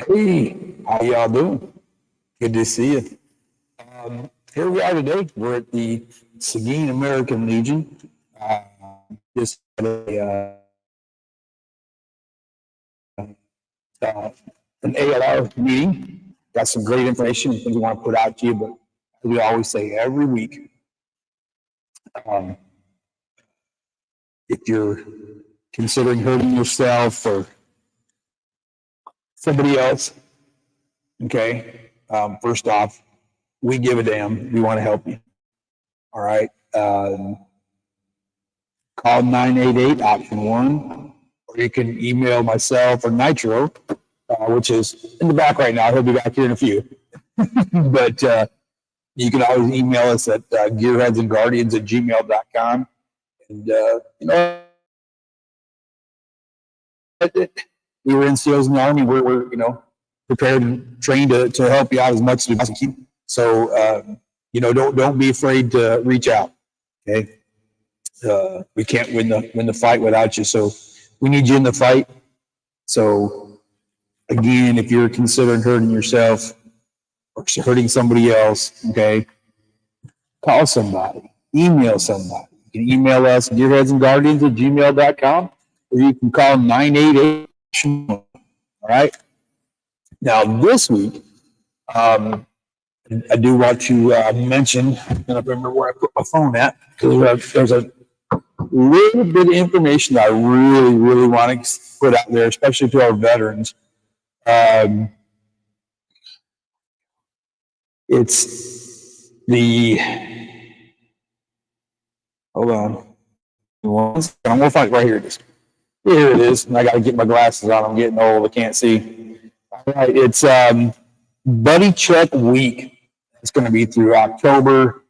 Hey, how y'all doing? Good to see you. Here we are today. We're at the Seguin American Legion. Uh, just had uh, an ALR meeting. Got some great information and things we want to put out to you, but as we always say every week, um, if you're considering hurting yourself or somebody else, okay, first off, we give a damn. We want to help you. All right. Call 988 option 1, or you can email myself or Nitro, which is in the back right now. He'll be back here in a few. But you can always email us at gearheadsandguardians@gmail.com. And, we were in SEALs in the Army. We're prepared and trained to help you out as much as we possibly can. So, don't be afraid to reach out. Okay. We can't win the fight without you. So we need you in the fight. So again, if you're considering hurting yourself or hurting somebody else, okay, call somebody, email somebody. You can email us at gearheadsandguardians@gmail.com, or you can call 988. All right. Now this week, I do want to mention, I don't remember where I put my phone at, because there's a little bit of information that I really, really want to put out there, especially to our veterans. It's the, hold on. I'm going to find it right here. It is. Here it is. And I got to get my glasses on. I'm getting old. I can't see. All right. It's Buddy Check Week. It's going to be through October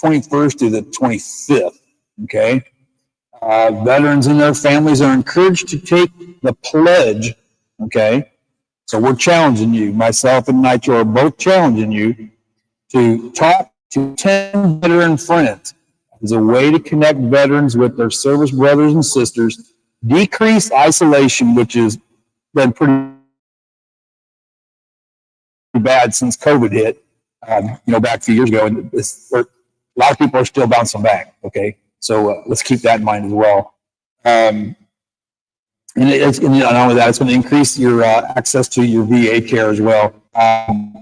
21st to the 25th. Okay. Veterans and their families are encouraged to take the pledge. Okay. So we're challenging you. Myself and Nitro are both challenging you to talk to 10 veteran friends as a way to connect veterans with their service brothers and sisters, decrease isolation, which has been pretty bad since COVID hit, back a few years ago. And a lot of people are still bouncing back. Okay. So let's keep that in mind as well. And not only that, it's going to increase your access to your VA care as well. And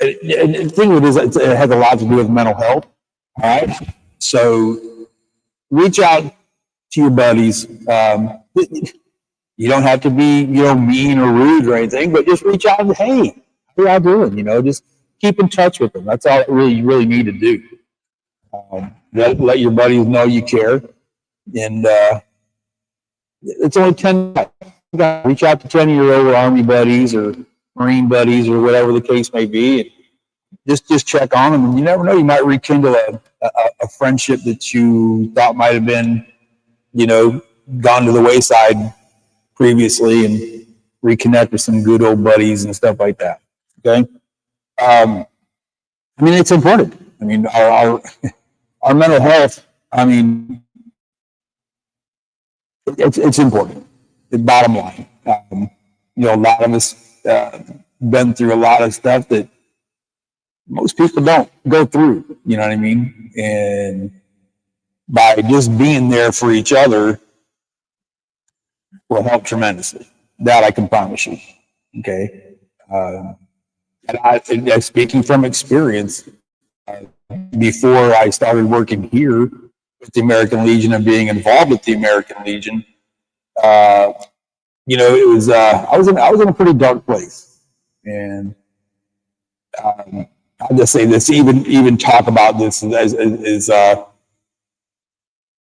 the thing with it is, it has a lot to do with mental health. All right. So reach out to your buddies. You don't have to be, mean or rude or anything, but just reach out and, hey, how y'all doing? Just keep in touch with them. That's all you really need to do. Let your buddies know you care. And it's only 10. Reach out to 10 of your old Army buddies or Marine buddies or whatever the case may be. And just check on them. And you never know, you might rekindle a friendship that you thought might have been, gone to the wayside previously, and reconnect with some good old buddies and stuff like that. Okay. It's important. Our mental health, it's important. The bottom line, a lot of us been through a lot of stuff that most people don't go through. You know what I mean? And by just being there for each other will help tremendously. That I can promise you. Okay. And speaking from experience, before I started working here with the American Legion and being involved with the American Legion, it was I was in a pretty dark place, and I'll just say this: even talk about this is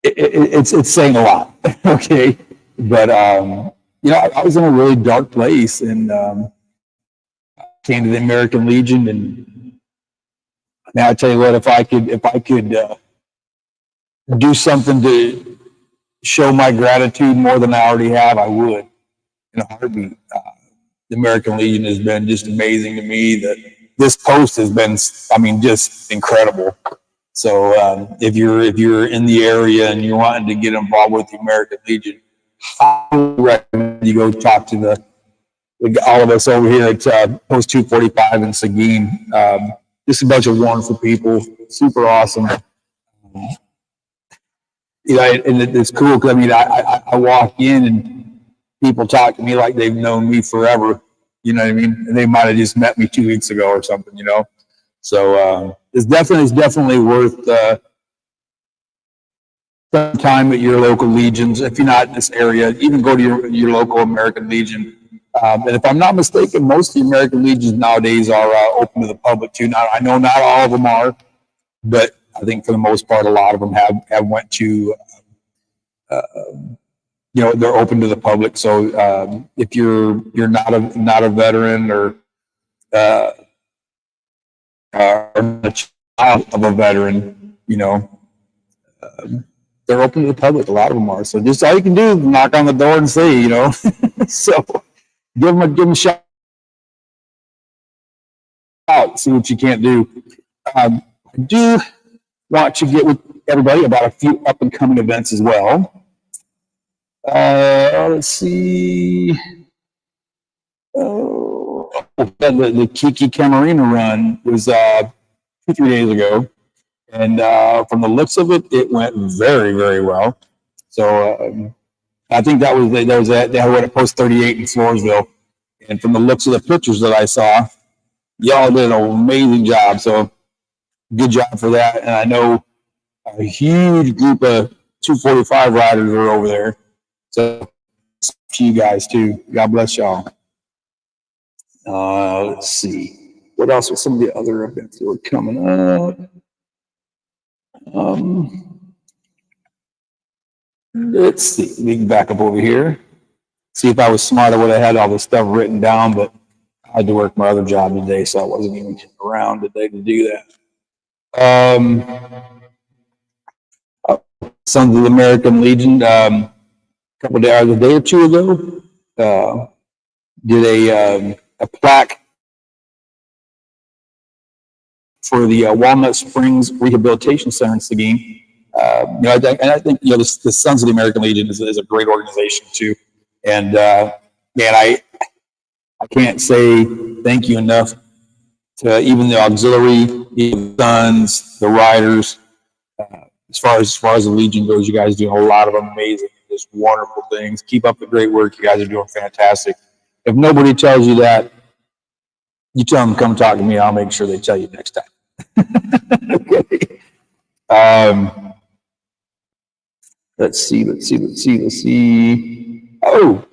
it's saying a lot, okay? But I was in a really dark place, and came to the American Legion, and now I tell you what, if I could do something to show my gratitude more than I already have, I would, in a heartbeat. The American Legion has been just amazing to me. That this post has been, just incredible. So if you're in the area and you're wanting to get involved with the American Legion, I would recommend you go talk to all of us over here at Post 245 in Seguin. Just a bunch of wonderful people, super awesome. You know, and it's cool because I mean, I walk in and people talk to me like they've known me forever. You know what I mean? And they might have just met me 2 weeks ago or something. You know, so it's definitely worth some time at your local legions. If you're not in this area, even go to your local American Legion. And if I'm not mistaken, most of the American Legions nowadays are open to the public too. Now, I know not all of them are, but I think for the most part, a lot of them have went to, you know, they're open to the public. So if you're not a veteran or a child of a veteran, you know, they're open to the public. A lot of them are. So just all you can do is knock on the door and say, you know, so give them a shout out, see what you can't do. I do want to get with everybody about a few up and coming events as well. Let's see. The Kiki Camarina run was 2-3 days ago. And from the looks of it, it went very, very well. So I think that was they were at post 38 in Floresville. And from the looks of the pictures that I saw, y'all did an amazing job. So good job for that. And I know a huge group of 245 riders are over there. So to you guys too. God bless y'all. Let's see. What else were some of the other events that were coming up? Let's see. We can back up over here. See, if I was smart, I would have had all this stuff written down, but I had to work my other job today, so I wasn't even around today to do that. Sons of the American Legion, a day or two ago, did a plaque for the Walnut Springs Rehabilitation Center in Seguin. You know, I think you know the Sons of the American Legion is a great organization too. And man, I can't say thank you enough to even the auxiliary, the sons, the riders. As far as the Legion goes, you guys do a lot of amazing, just wonderful things. Keep up the great work. You guys are doing fantastic. If nobody tells you that, you tell them to come talk to me. I'll make sure they tell you next time. Okay. Let's see. Oh,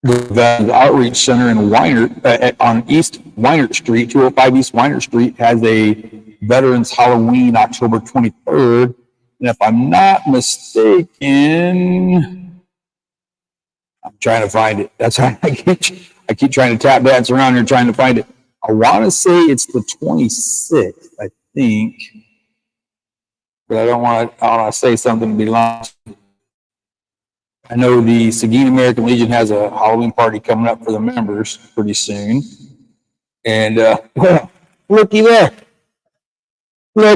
the Outreach Center in Weinert, on East Weinert Street, 205 East Weinert Street, has a Veterans Halloween October 23rd. And if I'm not mistaken, I'm trying to find it. That's why I keep trying to tap dance around here trying to find it. I want to say it's the 26th, I think. But I don't want to say something to be long. I know the Seguin American Legion has a Halloween party coming up for the members pretty soon. And well, looky there. So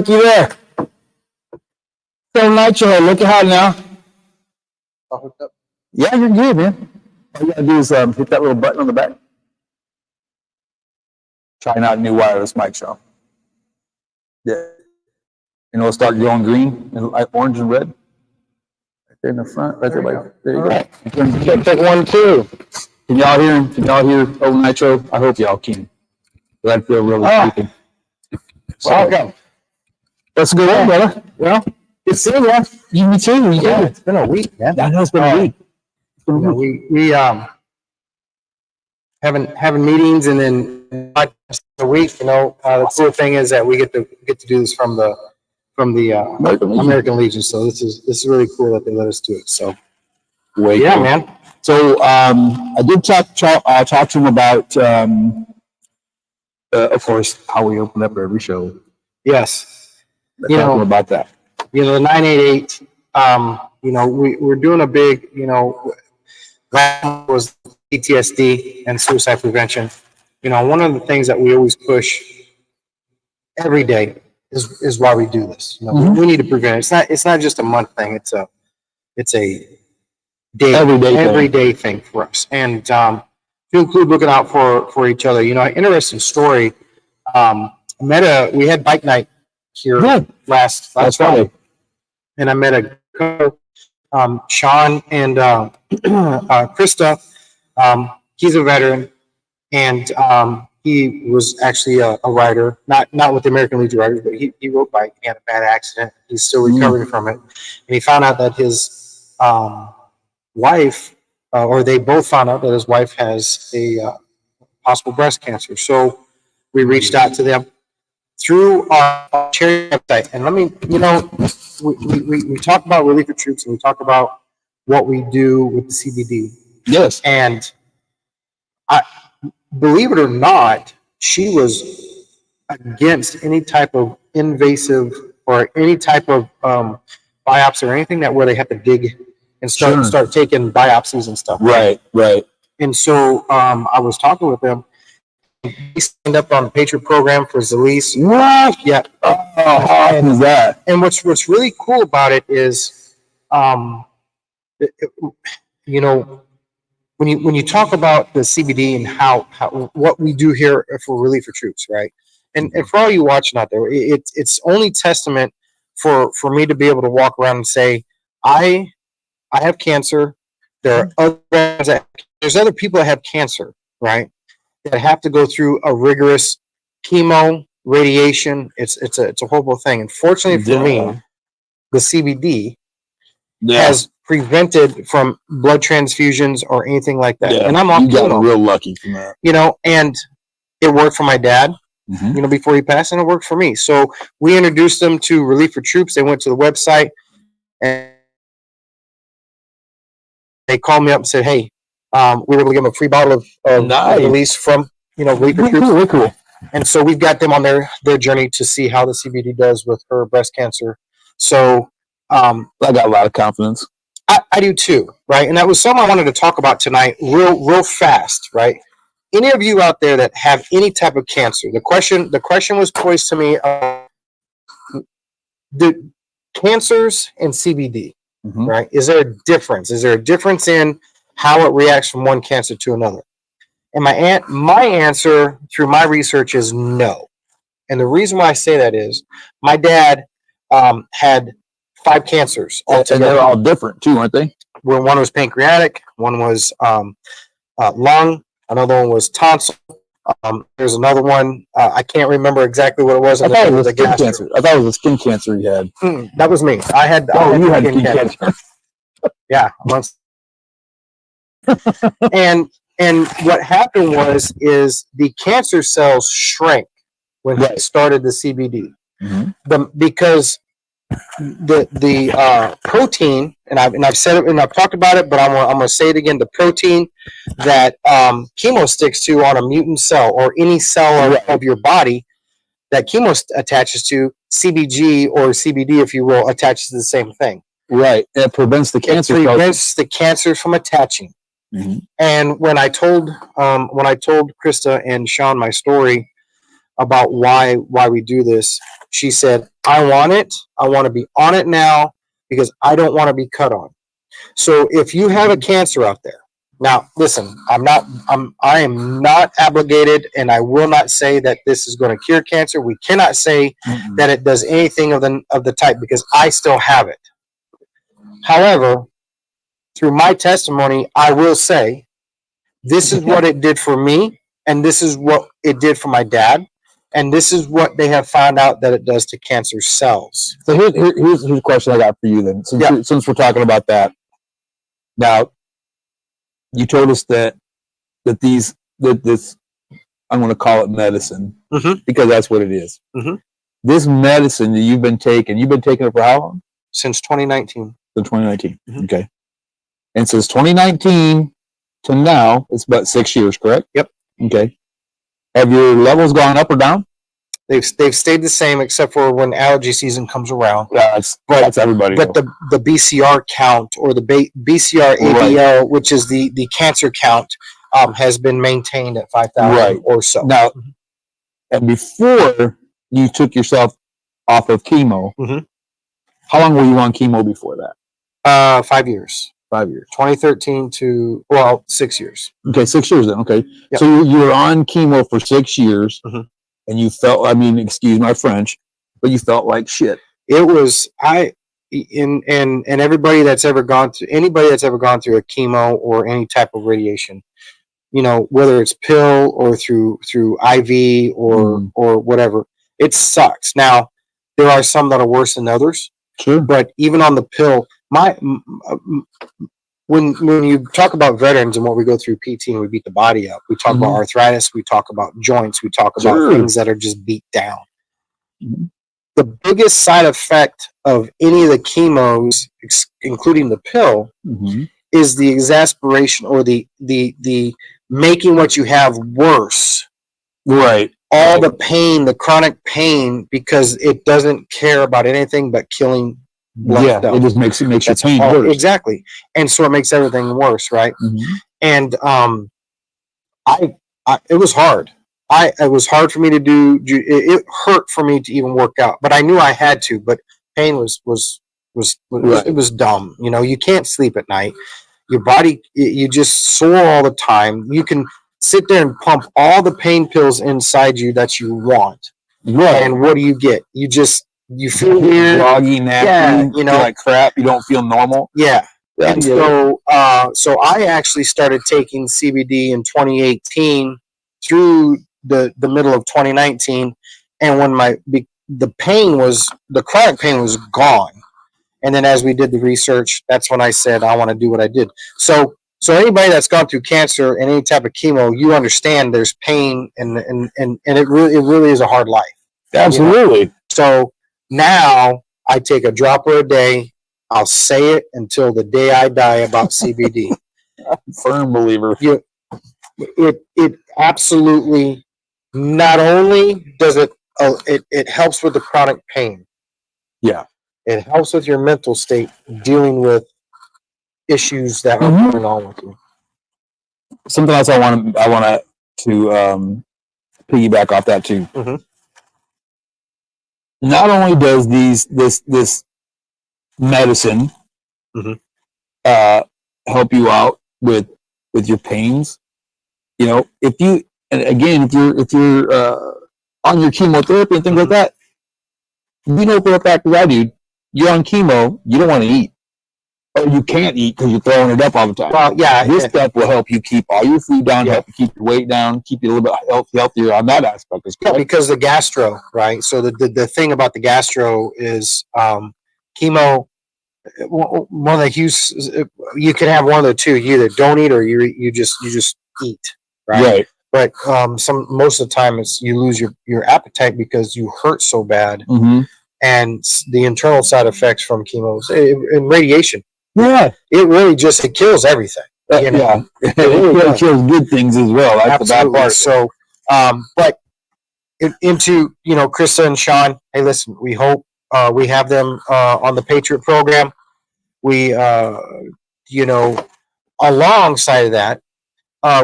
Nitro, look at how now. All hooked up? Yeah, you're good, man. All you gotta do is hit that little button on the back. Trying out a new wireless mic, Sean. Yeah. And it'll start going green and like orange and red. Right there in the front, right there. There you go. Check 1, 2. Can y'all hear Old Nitro? I hope y'all can. I feel really creepy. Welcome. That's a good one, brother. Well, it's seeing you. You too. Yeah, it's been a week, man. I know it's been a week. We having meetings and then a week. You know, the cool thing is that we get to do this from the American Legion. So this is really cool that they let us do it. So cool. Man. So I did talk to him about, of course, how we open up every show. Yes. Talk about that. You know, the 988. You know, we're doing a big. You know, last was PTSD and suicide prevention. You know, one of the things that we always push every day is why we do this. You know, we need to prevent it. It's not just a month thing. It's a everyday thing for us. And to include looking out for each other. You know, interesting story. We had bike night here last Friday, and I met a Sean and Krista. He's a veteran, and he was actually a rider, not with the American Legion Riders, but he rode bike. He had a bad accident. He's still recovering from it, and he found out that his wife, or they both found out that his wife has a possible breast cancer. So we reached out to them through our charity website. And let me, you know, we talk about Relief for Troops, and we talk about what we do with the CBD. Yes. And believe it or not, she was against any type of invasive or any type of biopsy or anything where they have to dig and start taking biopsies and stuff. Right. And so I was talking with them. He signed up on the Patriot program for Zalise. What? Yeah. How awesome is that? And what's really cool about it is, you know, when you talk about the CBD and how what we do here for Relief for Troops, right? And for all you watching out there, it's only testament for me to be able to walk around and say, I have cancer. There are there's other people that have cancer, right? That have to go through a rigorous chemo, radiation. It's a horrible thing. And fortunately for me, the CBD has prevented from blood transfusions or anything like that. And I'm off chemo. Real lucky from that. You know, and it worked for my dad, you know, before he passed, and it worked for me. So we introduced them to Relief for Troops. They went to the website and they called me up and said, hey, we were going to give them a free bottle of release from, you know, Relief for Troops. Cool. And so we've got them on their journey to see how the CBD does with her breast cancer. So I got a lot of confidence. I do too, right? And that was something I wanted to talk about tonight real fast, right? Any of you out there that have any type of cancer, the question was posed to me, the cancers and CBD, right? Is there a difference? Is there a difference in how it reacts from one cancer to another? And my answer through my research is no. And the reason why I say that is my dad had 5 cancers altogether. And they're all different too, aren't they? Where one was pancreatic, one was lung, another one was tonsil. There's another one. I can't remember exactly what it was. I thought it was a skin cancer. I thought it was a skin cancer you had. That was me. You had skin cancer. Yeah. And what happened is the cancer cells shrank when he started the CBD. Because the protein, and I've said it and I've talked about it, but I'm gonna say it again. The protein that chemo sticks to on a mutant cell or any cell of your body that chemo attaches to, CBG or CBD, if you will, attaches to the same thing. Right. It prevents the cancer. It prevents the cancer from attaching. And when I told Krista and Sean my story about why we do this, she said, I want it. I want to be on it now because I don't want to be cut on. So if you have a cancer out there, now listen, I am not obligated, and I will not say that this is going to cure cancer. We cannot say that it does anything of the type because I still have it. However, through my testimony, I will say this is what it did for me, and this is what it did for my dad, and this is what they have found out that it does to cancer cells. So here's a question I got for you then. Since we're talking about that, now you told us that this I'm going to call it medicine because that's what it is. This medicine that you've been taking it for how long? Since 2019. Since 2019. Okay. And since 2019 to now, it's about 6 years, correct? Yep. Okay. Have your levels gone up or down? They've stayed the same except for when allergy season comes around. Yeah, that's everybody. But the BCR count or the BCR ABL, which is the cancer count, has been maintained at 5,000 or so. Now, and before you took yourself off of chemo, how long were you on chemo before that? 5 years. 5 years. 2013 to, well, 6 years. Okay, 6 years then. Okay, Yep. so you were on chemo for 6 years, Mhm. and you felt. I mean, excuse my French, but you felt like shit. It was, and everybody that's ever gone through, anybody that's ever gone through a chemo or any type of radiation, you know, whether it's pill or through IV or whatever, it sucks. Now, there are some that are worse than others, Sure. but even on the pill, when you talk about veterans and what we go through PT and we beat the body up, we talk about arthritis, we talk about joints, we talk about things that are just beat down. The biggest side effect of any of the chemos, including the pill, is the exasperation or the making what you have worse. Right. All the pain, the chronic pain, because it doesn't care about anything but killing blood cells. It just makes your pain worse. Exactly. And so it makes everything worse, right? And it was hard. It was hard for me to do. It hurt for me to even work out, but I knew I had to. But pain was Right. it was dumb. You know, you can't sleep at night. Your body, you just sore all the time. You can sit there and pump all the pain pills inside you that you want. Right. And what do you get? You feel weird, groggy, nappy. Yeah, you know, feel like crap. You don't feel normal. Yeah. Yeah, And so I actually started taking CBD in 2018 through the middle of 2019, and when the chronic pain was gone, and then as we did the research, that's when I said I want to do what I did. So anybody that's gone through cancer and any type of chemo, you understand there's pain, and it really is a hard life. Absolutely. You know? So now I take a dropper a day. I'll say it until the day I die about CBD. Firm believer. It absolutely, not only does it helps with the chronic pain. Yeah. It helps with your mental state dealing with issues that are going on with you. Something else I want to piggyback off that too. Not only does this medicine help you out with your pains, you know, if you're on your chemotherapy and things like that, you know for a fact that I do, you're on chemo, you don't want to eat, or you can't eat because you're throwing it up all the time. Well, yeah, this stuff will help you keep all your food down, help you keep your weight down, keep you a little bit healthier on that aspect. Yeah, because the gastro, right? So the thing about the gastro is chemo. One of the huge, you can have one of the two. You either don't eat or you just eat, right? But most of the time it's you lose your appetite because you hurt so bad, and the internal side effects from chemo and radiation. Yeah, it really it kills everything. You know? Yeah, it really kills good things as well. That's Absolutely. the bad part. So, but into Krista and Sean. Hey, listen, we hope we have them on the Patriot program. We, alongside of that,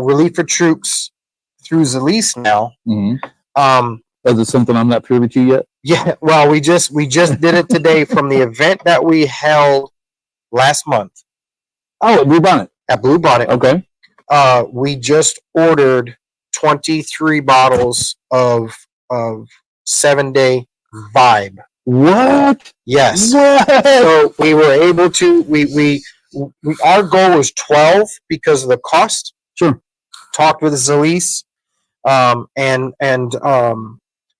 Relief for Troops through Zalise now. Is it something I'm not privy to yet? Yeah, well, we just did it today from the event that we held last month. Oh, at Blue Bonnet. At Blue Bonnet. Okay. We just ordered 23 bottles of 7-day Vibe. What? Yes. What? So we were able to. Our goal was 12 because of the cost. Sure. Talked with Zalise, and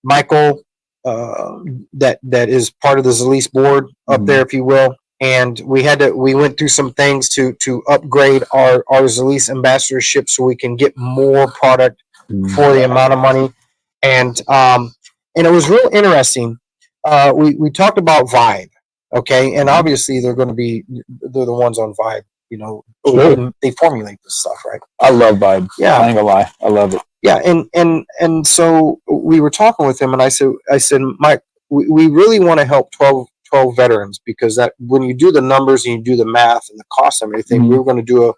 Michael, that is part of the Zalise board up there, if you will. And we went through some things to upgrade our Zalise ambassadorship so we can get more product for the amount of money. And it was real interesting. We talked about Vibe, okay, and obviously they're the ones on Vibe. Sure. They formulate this stuff, right? I love Vibe. Yeah, I ain't gonna lie, I love it. Yeah, and so we were talking with him, and I said, Mike, we really want to help 12 veterans, because that when you do the numbers and you do the math and the cost and everything, we were going to do a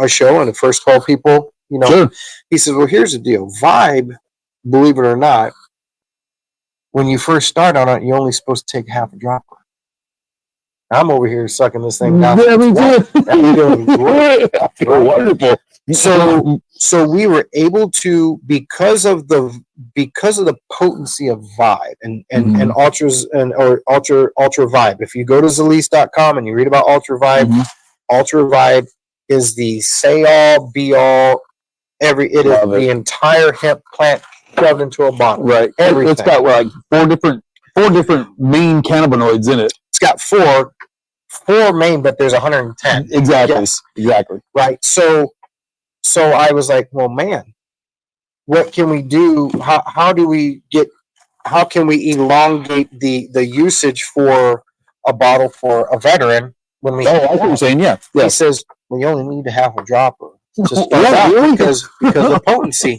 show, and the first 12 people, Sure. He says, well, here's the deal. Vibe, believe it or not, when you first start on it, you're only supposed to take half a dropper. I'm over here sucking this thing down. Yeah, me too. I'm doing great. I feel wonderful. So we were able to, because of the potency of Vibe and ultras or ultra Vibe. If you go to Zalease.com and you read about Ultra Vibe, Ultra Vibe is the say all be all. It is the entire hemp plant shoved into a bottle. Right. Everything. It's got like four different main cannabinoids in it. It's got four main, but there's 110. Exactly. Yes. Exactly. Right. So I was like, well, man, what can we do? How can we elongate the usage for a bottle for a veteran when we? Oh, I what you're saying. Yeah. He says we only need to have a dropper to start out because of potency.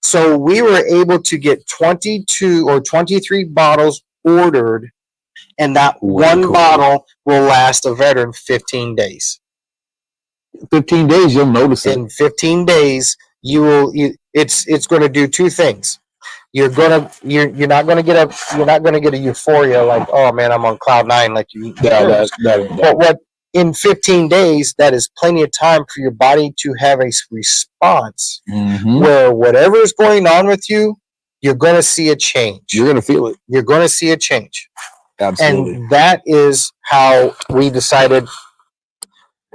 So we were able to get 22 or 23 bottles ordered, and that one bottle will last a veteran 15 days. 15 days, you'll notice it. In 15 days, it's going to do two things. You're not going to get a euphoria like, oh man, I'm on cloud nine like you. But what in 15 days, that is plenty of time for your body to have a response where whatever is going on with you, you're going to see a change. You're going to feel it. You're going to see a change. Absolutely. And that is how we decided.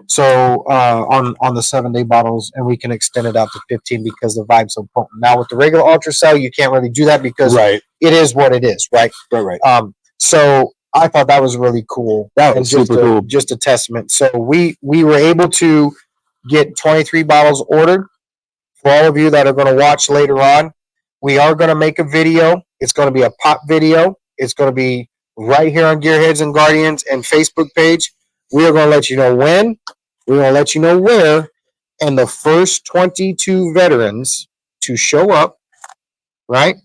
So on the 7-day bottles, and we can extend it out to 15 because the Vibe's so potent. Now with the regular Ultracell, you can't really do that because it is what it is, right? Right. So I thought that was really cool. That was super cool. Just a testament. So we were able to get 23 bottles ordered. For all of you that are going to watch later on, we are going to make a video. It's going to be a pop video. It's going to be right here on Gearheads and Guardians and Facebook page. We are going to let you know when. We're going to let you know where. And the first 22 veterans to show up, right,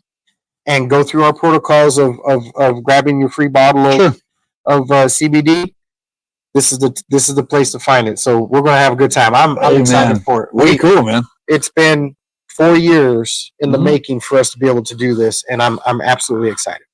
and go through our protocols of grabbing your free bottle of CBD. This is the place to find it. So we're going to have a good time. I'm excited for it. Way cool, man. It's been 4 years in the making for us to be able to do this, and I'm absolutely excited.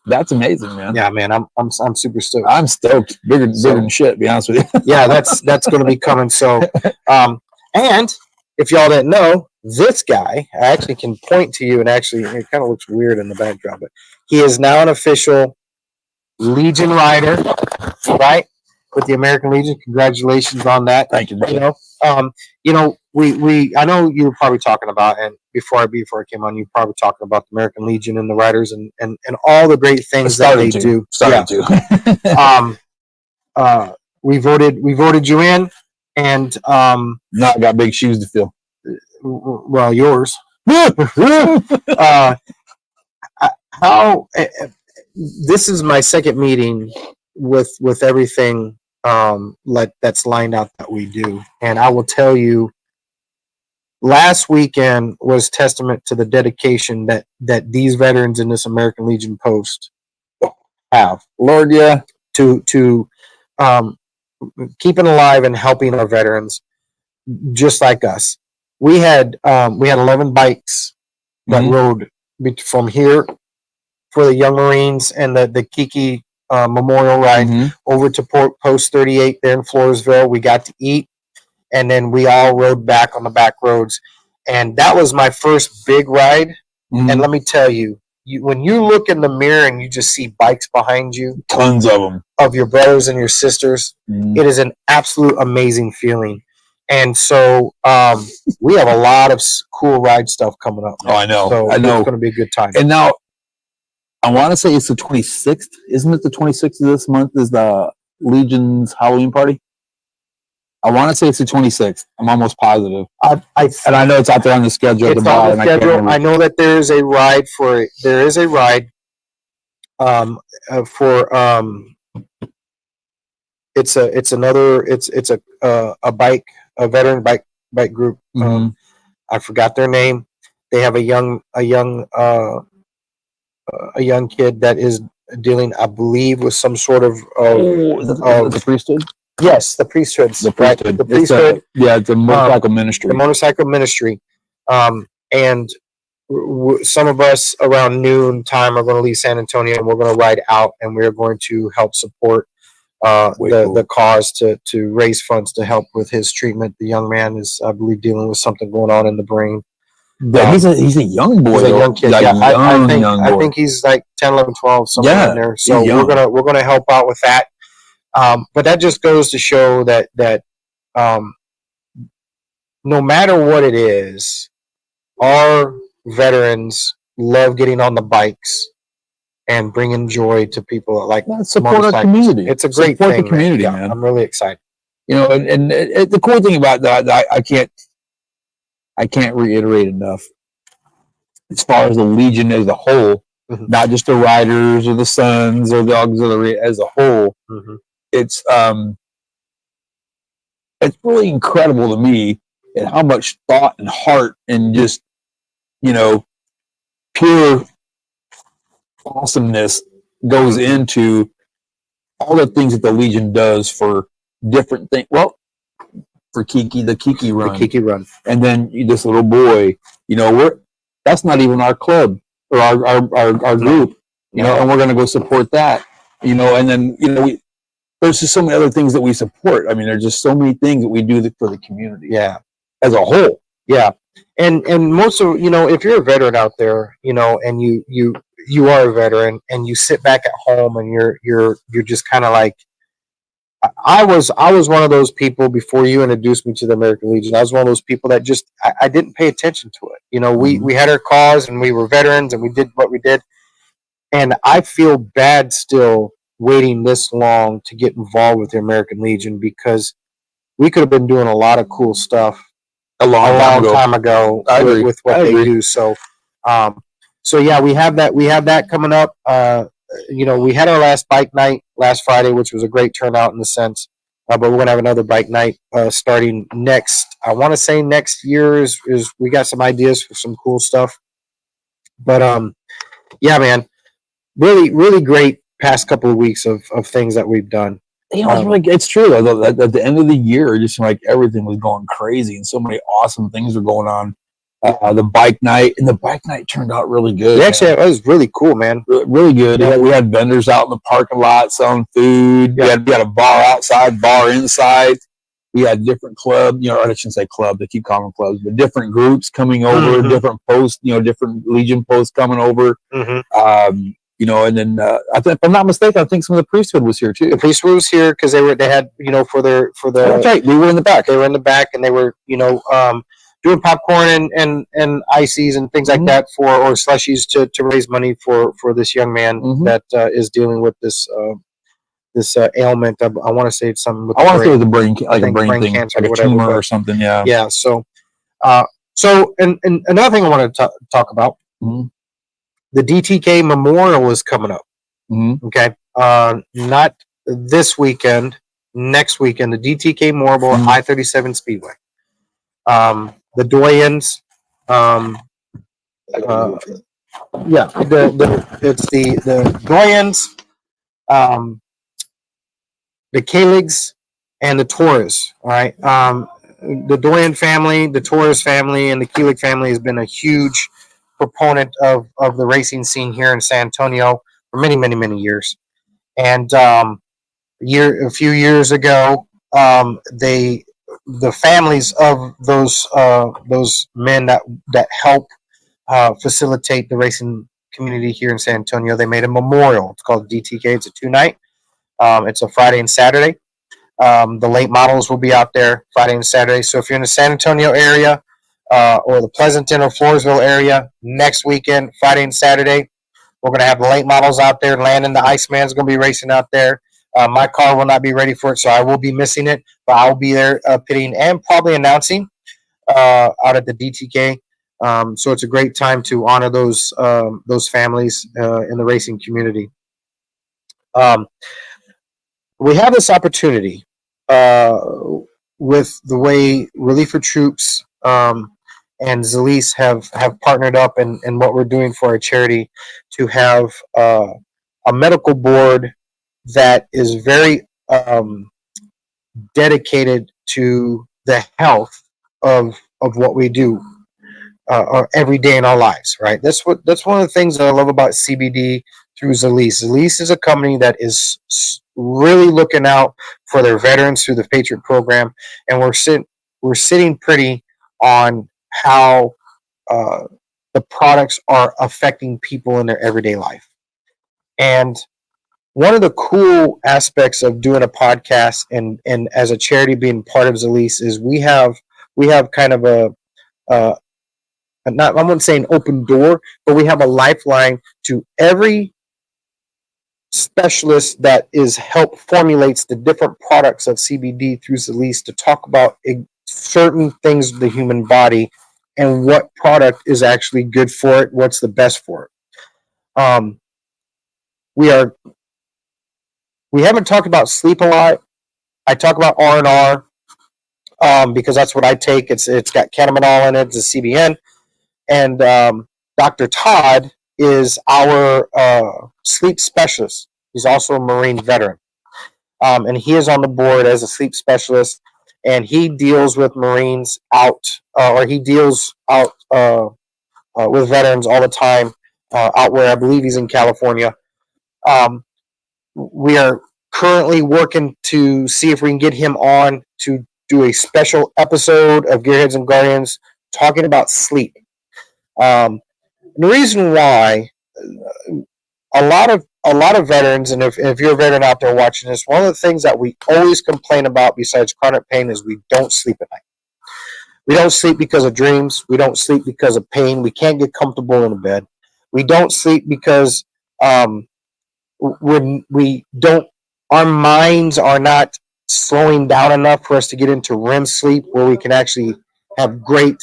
That's amazing, man. Yeah, man, I'm super stoked. I'm stoked. Bigger than shit, to be honest with you. Yeah, that's going to be coming. So, and if y'all didn't know, this guy, I actually can point to you, and actually it kind of looks weird in the backdrop, but he is now an official Legion rider, right? With the American Legion. Congratulations on that. Thank you, brother. We I know you were probably talking about, and before I came on, you were probably talking about the American Legion and the riders and all the great things that they do. We voted you in, and now I got big shoes to fill. Well, yours. This is my second meeting with everything that's lined out that we do, and I will tell you, last weekend was testament to the dedication that these veterans in this American Legion post have. Lord, yeah, to keeping alive and helping our veterans, just like us. We had 11 bikes that rode from here for the Young Marines and the Kiki Memorial Ride over to Post 38 there in Floresville. We got to eat, and then we all rode back on the back roads. And that was my first big ride. And let me tell you, when you look in the mirror and you just see bikes behind you, tons of them, of your brothers and your sisters, it is an absolute amazing feeling. And so we have a lot of cool ride stuff coming up. Oh, I know. So it's going to be a good time. And now, I want to say it's the 26th. Isn't it the 26th of this month is the Legion's Halloween party? I want to say it's the 26th. I'm almost positive. And I know it's out there on the schedule. It's on the schedule. I know that there is a ride it's a bike, a veteran bike group. I forgot their name. They have a young kid that is dealing, I believe, with some sort of the priesthood. Yes, the priesthood. The priesthood. The priesthood. It's a motorcycle ministry. The motorcycle ministry. And some of us around noon time are going to leave San Antonio, and we're going to ride out, and we're going to help support Way cool. the cause to raise funds to help with his treatment. The young man is, I believe, dealing with something going on in the brain. Yeah, he's a young boy. He's a young kid. Like, Yeah, young I boy. think he's like 10, 11, 12, somewhere Yeah, in there. he's So young. we're gonna help out with that. But that just goes to show that no matter what it is, our veterans love getting on the bikes and bringing joy to people like Support our motorcycles. community. It's a great Support thing, the community, Yeah, man. I'm really excited. You know, and the cool thing about that, I can't reiterate enough. As far as the Legion as a whole, Mhm. not just the riders or the sons or the auxiliary as a whole, Mm-hmm. it's really incredible to me and how much thought and heart and just, you know, pure awesomeness goes into all the things that the Legion does for different things. Well, for the Kiki run. The Kiki run. And then this little boy, you know, that's not even our club or our group, you know, and we're going to go support that, you know, and then, you know, there's just so many other things that we support. I mean, there's just so many things that we do for the community. Yeah. As a whole. Yeah. And most of, you know, if you're a veteran out there, you know, and you are a veteran and you sit back at home and you're just kind of like, I was one of those people before you introduced me to the American Legion. I was one of those people that just I didn't pay attention to it. You know, we had our cause and we were veterans and we did what we did. And I feel bad still waiting this long to get involved with the American Legion because we could have been doing a lot of cool stuff a long time ago with what they do. So, so yeah, we have that coming up. You know, we had our last bike night last Friday, which was a great turnout in the sense. But we're gonna have another bike night starting next. I want to say next year is we got some ideas for some cool stuff. But yeah, man, really great past couple of weeks of things that we've done. You know, it's true. At the end of the year, it just seemed like everything was going crazy and so many awesome things were going on. The bike night turned out really good. Actually, it was really cool, man. Really good. Yeah. We had vendors out in the parking lot selling food. Yeah. We had a bar outside, bar inside. We had different clubs, you know, I shouldn't say club, they keep calling them clubs, but different groups coming over, different posts, you know, different Legion posts coming over. You know, and then I think, if I'm not mistaken, I think some of the priesthood was here too. The priesthood was here because they had, you know, for the. That's right. They were in the back. They were in the back, and they were, you know, doing popcorn and ices and things like that or slushies to raise money for this young man that is dealing with this ailment. I want to say it's something. I want to say it was a brain thing, cancer, like a whatever, tumor or something. Yeah. Yeah. So, and another thing I wanted to talk about. The DTK Memorial is coming up. Okay. Not this weekend, next weekend, the DTK Memorial at I-37 Speedway. The Doyens, it's the Doyens, the Kaligs, and the Torres. All right. The Doyen family, the Torres family, and the Kelig family has been a huge proponent of the racing scene here in San Antonio for many years. And a few years ago, the families of those men that help facilitate the racing community here in San Antonio, they made a memorial. It's called DTK. It's a 2-night. It's a Friday and Saturday. The late models will be out there Friday and Saturday. So if you're in the San Antonio area, or the Pleasanton or Floresville area, next weekend, Friday and Saturday, we're going to have the late models out there. Landon, the Iceman's going to be racing out there. My car will not be ready for it, so I will be missing it, but I will be there pitting and probably announcing out at the DTK. So it's a great time to honor those families in the racing community. We have this opportunity with the way Relief for Troops and Zalise have partnered up and what we're doing for our charity to have a medical board that is very dedicated to the health of what we do every day in our lives, right? That's one of the things that I love about CBD through Zalise. Zalise is a company that is really looking out for their veterans through the Patriot program, and we're sitting pretty on how the products are affecting people in their everyday life. And one of the cool aspects of doing a podcast and as a charity being part of Zalise is we have kind of not, I wouldn't say an open door, but we have a lifeline to every specialist that formulates the different products of CBD through Zalise to talk about certain things of the human body and what product is actually good for it, what's the best for it. We haven't talked about sleep a lot. I talk about R&R because that's what I take. It's got catamidol in it. It's a CBN. And Dr. Todd is our sleep specialist. He's also a Marine veteran. And he is on the board as a sleep specialist. And he deals with Marines out, or he deals out with veterans all the time out where I believe he's in California. We are currently working to see if we can get him on to do a special episode of Gearheads and Guardians talking about sleep. The reason why a lot of veterans, and if you're a veteran out there watching this, one of the things that we always complain about besides chronic pain is we don't sleep at night. We don't sleep because of dreams. We don't sleep because of pain. We can't get comfortable in a bed. We don't sleep because our minds are not slowing down enough for us to get into REM sleep where we can actually have great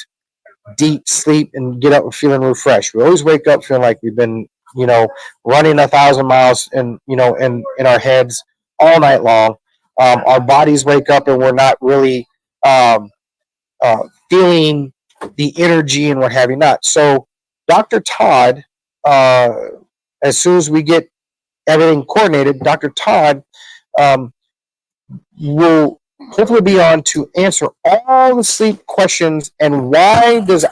deep sleep and get up feeling refreshed. We always wake up feeling like we've been, running 1,000 miles in our heads all night long. Our bodies wake up and we're not really feeling the energy and what have you not. So Dr. Todd, as soon as we get everything coordinated, Dr. Todd will hopefully be on to answer all the sleep questions and how does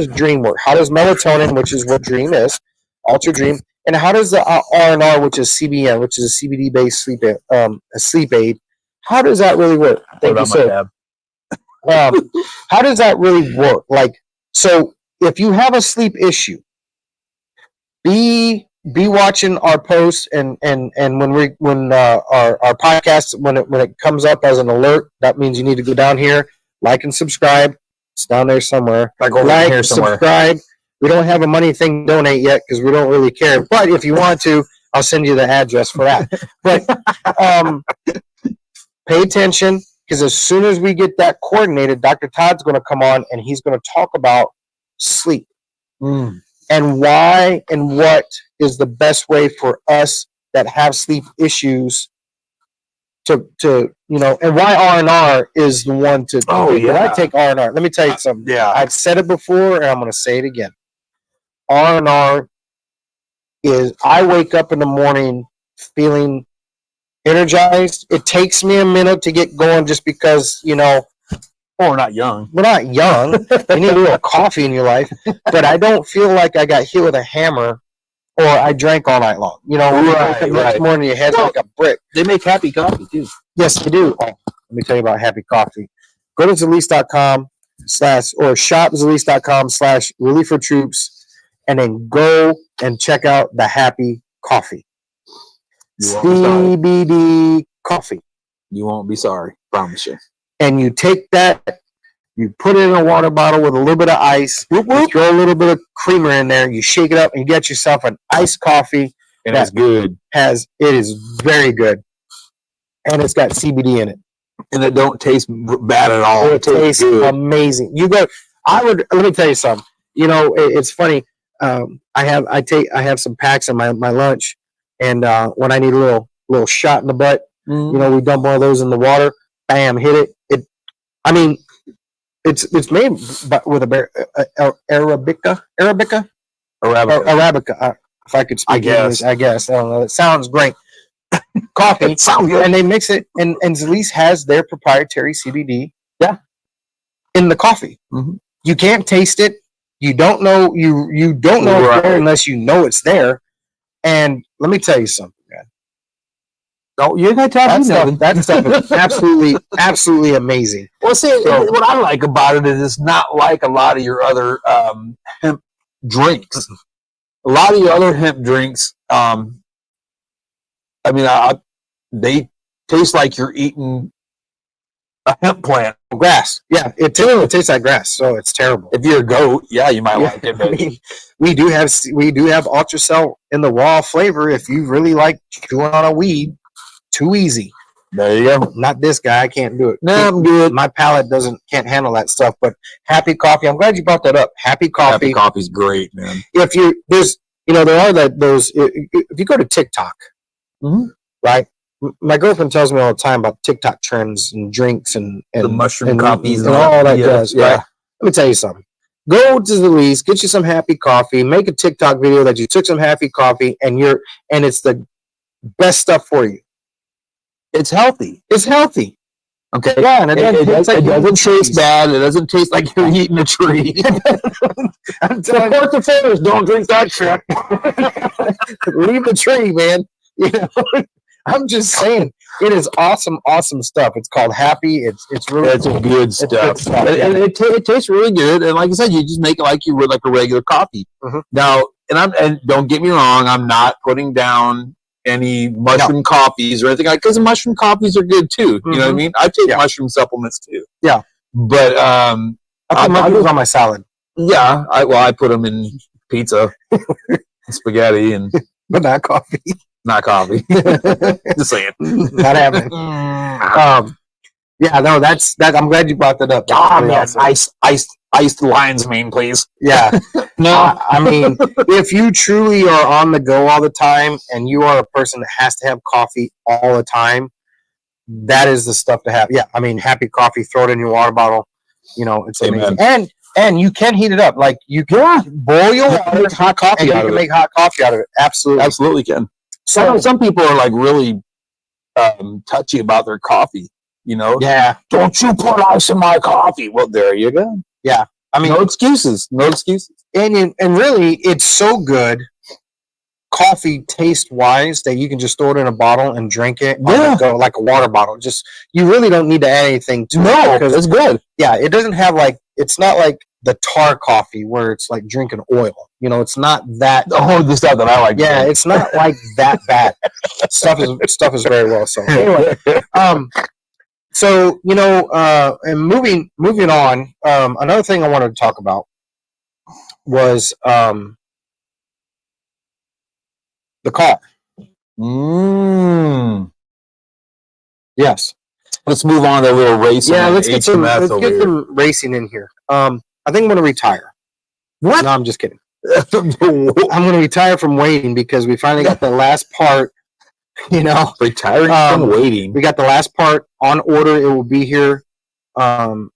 dream work? How does melatonin, which is what dream is, alter dream, and how does the R&R, which is CBN, which is a CBD-based sleep aid, how does that really work? Thank you, sir. How does that really work? So if you have a sleep issue, be watching our posts and when our podcast when it comes up as an alert, that means you need to go down here, like and subscribe. It's down there somewhere. Subscribe. We don't have a money thing to donate yet because we don't really care. But if you want to, I'll send you the address for that. But pay attention because as soon as we get that coordinated, Dr. Todd's going to come on and he's going to talk about sleep. And why and what is the best way for us that have sleep issues to and why R&R is the one to when I take R&R. Let me tell you something. I've said it before and I'm going to say it again. R&R is, I wake up in the morning feeling energized. It takes me a minute to get going just because, well, we're not young. We're not young. You need a little coffee in your life. But I don't feel like I got hit with a hammer or I drank all night long. Next morning your head's like a brick. They make happy coffee too. Yes, they do. Oh, let me tell you about happy coffee. Go to Zalise.com or shop Zalise.com/Relief for Troops and then go and check out the happy coffee. CBD coffee. You won't be sorry. Promise you. And you take that, you put it in a water bottle with a little bit of ice, you throw a little bit of creamer in there, you shake it up, and you get yourself an iced coffee. And it's good. It is very good. And it's got CBD in it. And it don't taste bad at all. It tastes amazing. Let me tell you something. It's funny. I have some packs in my lunch, and when I need a little shot in the butt, we dump one of those in the water. Bam, hit it. It's made with Arabica. If I could speak English, I guess. I don't know. It sounds great. Coffee. It sounds good. And they mix it, and Zalise has their proprietary CBD. Yeah. In the coffee. Mm-hmm. You can't taste it. You don't know. You don't know it's there unless you know it's there. And let me tell you something, man. No, you're gonna tell me nothing. That stuff is absolutely amazing. Well, see, what I like about it is it's not like a lot of your other hemp drinks. A lot of your other hemp drinks, they taste like you're eating a hemp plant. Grass. Yeah, it tastes like grass, so it's terrible. If you're a goat, yeah, you might like it. I mean, we do have Ultracell in the raw flavor. If you really like chewing on a weed, too easy. There you go. Not this guy. I can't do it. No, I'm good. My palate can't handle that stuff. But Happy Coffee, I'm glad you brought that up. Happy Coffee. Happy Coffee's great, man. If you go to TikTok, right? My girlfriend tells me all the time about TikTok trends and drinks and the mushroom coffees and all that does. Yeah. Right? Let me tell you something. Go to the least, get you some Happy Coffee, make a TikTok video that you took some Happy Coffee, and it's the best stuff for you. It's healthy. It's healthy. Okay. Yeah, and it doesn't taste bad. It doesn't taste like you're eating a tree. Support the farmers. Don't drink that shit. Leave the tree, man. You know, I'm just saying, it is awesome stuff. It's called Happy. It's really good stuff. And it tastes really good. And like I said, you just make it like you would like a regular coffee. Mm-hmm. Now, and don't get me wrong, I'm not putting down any mushroom coffees or anything like, because mushroom coffees are good too. You know what I mean? I take mushroom supplements too. Yeah. But I put mushrooms on my salad. Yeah. I put them in pizza, spaghetti, and but not coffee. Not coffee. Just saying. Not happening. Yeah, no, that's that. I'm glad you brought that up. Oh man, iced lion's mane, please. Yeah. No, I mean, if you truly are on the go all the time and you are a person that has to have coffee all the time, that is the stuff to have. Yeah, I mean, Happy Coffee, throw it in your water bottle. You know, it's amazing. And you can heat it up. Like you can boil your water, make hot coffee out of it. Make hot coffee out of it. Absolutely can. So some people are like really touchy about their coffee. You know, don't you put ice in my coffee? Well, there you go. Yeah, I mean, no excuses. And really, it's so good, coffee taste wise, that you can just throw it in a bottle and drink it. Yeah, like a water bottle. Just you really don't need to add anything to it because it's good. Yeah, it doesn't have it's not like the tar coffee where it's like drinking oil. You know, it's not that. Oh, the stuff that I like. Yeah, it's not like that bad. Stuff is very well. So anyway, so, you know, and moving on, another thing I wanted to talk about was the car. Yes. Let's move on to a little racing. Yeah, let's get some racing in here. I think I'm going to retire. What? No, I'm just kidding. I'm going to retire from waiting because we finally got the last part. You know, retiring from waiting. We got the last part on order. It will be here. You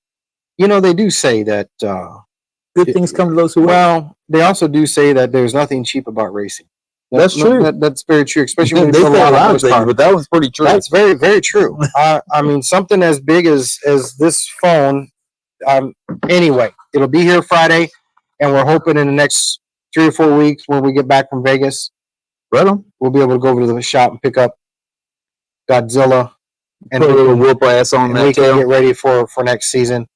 know, they do say that good things come to those who wait. Well, they also do say that there's nothing cheap about racing. That's true. That's very true, especially when they say a lot of things, but that was pretty true. That's very, very true. I mean, something as big as this phone. Anyway, it'll be here Friday, and we're hoping in the next 3 or 4 weeks when we get back from Vegas, we'll be able to go over to the shop and pick up Godzilla and whoop ass on that. We can get ready for next season.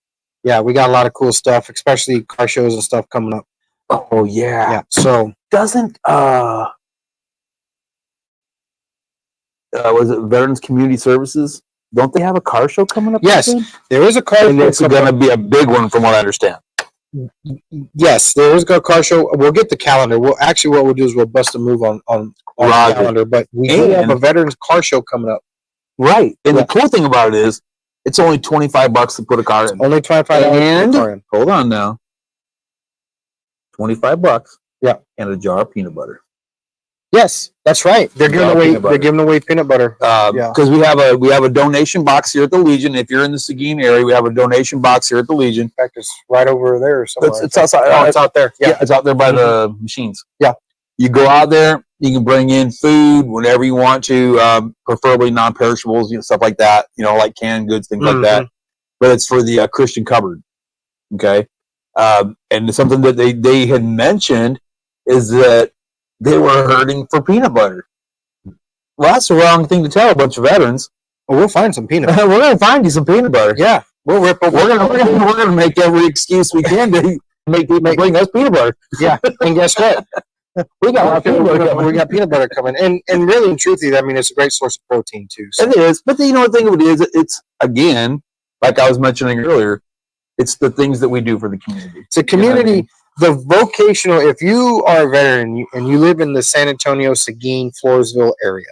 Yeah, we got a lot of cool stuff, especially car shows and stuff coming up. Oh yeah. Yeah. So doesn't was it Veterans Community Services? Don't they have a car show coming up? Yes, there is a car show. And it's going to be a big one, from what I understand. Yes, there is a car show. We'll get the calendar. What we'll do is we'll bust a move on the calendar. But we do have a veterans car show coming up. Right. And the cool thing about it is, it's only $25 to put a car in. Only $25 to put a car in. Hold on now. $25. Yeah. And a jar of peanut butter. Yes, that's right. They're giving away peanut butter. Because we have a donation box here at the Legion. If you're in the Seguin area, we have a donation box here at the Legion. In fact, it's right over there somewhere. It's outside. Oh, it's out there. Yeah, it's out there by the machines. Yeah. You go out there. You can bring in food whenever you want to, preferably non-perishables, stuff like that. Like canned goods, things like that. But it's for the Christian cupboard. Okay. And something that they had mentioned is that they were hurting for peanut butter. Well, that's the wrong thing to tell a bunch of veterans. Well, we'll find some peanut butter. We're gonna find you some peanut butter. Yeah, we'll rip over. We're gonna make every excuse we can to make people bring us peanut butter. Yeah, and guess what? We got peanut butter coming. We got peanut butter coming, and really and truthfully, I mean, it's a great source of protein too. So. It is, but you know the thing of it is, it's again, like I was mentioning earlier, it's the things that we do for the community. It's a community. The vocational. If you are a veteran and you live in the San Antonio, Seguin, Floresville area,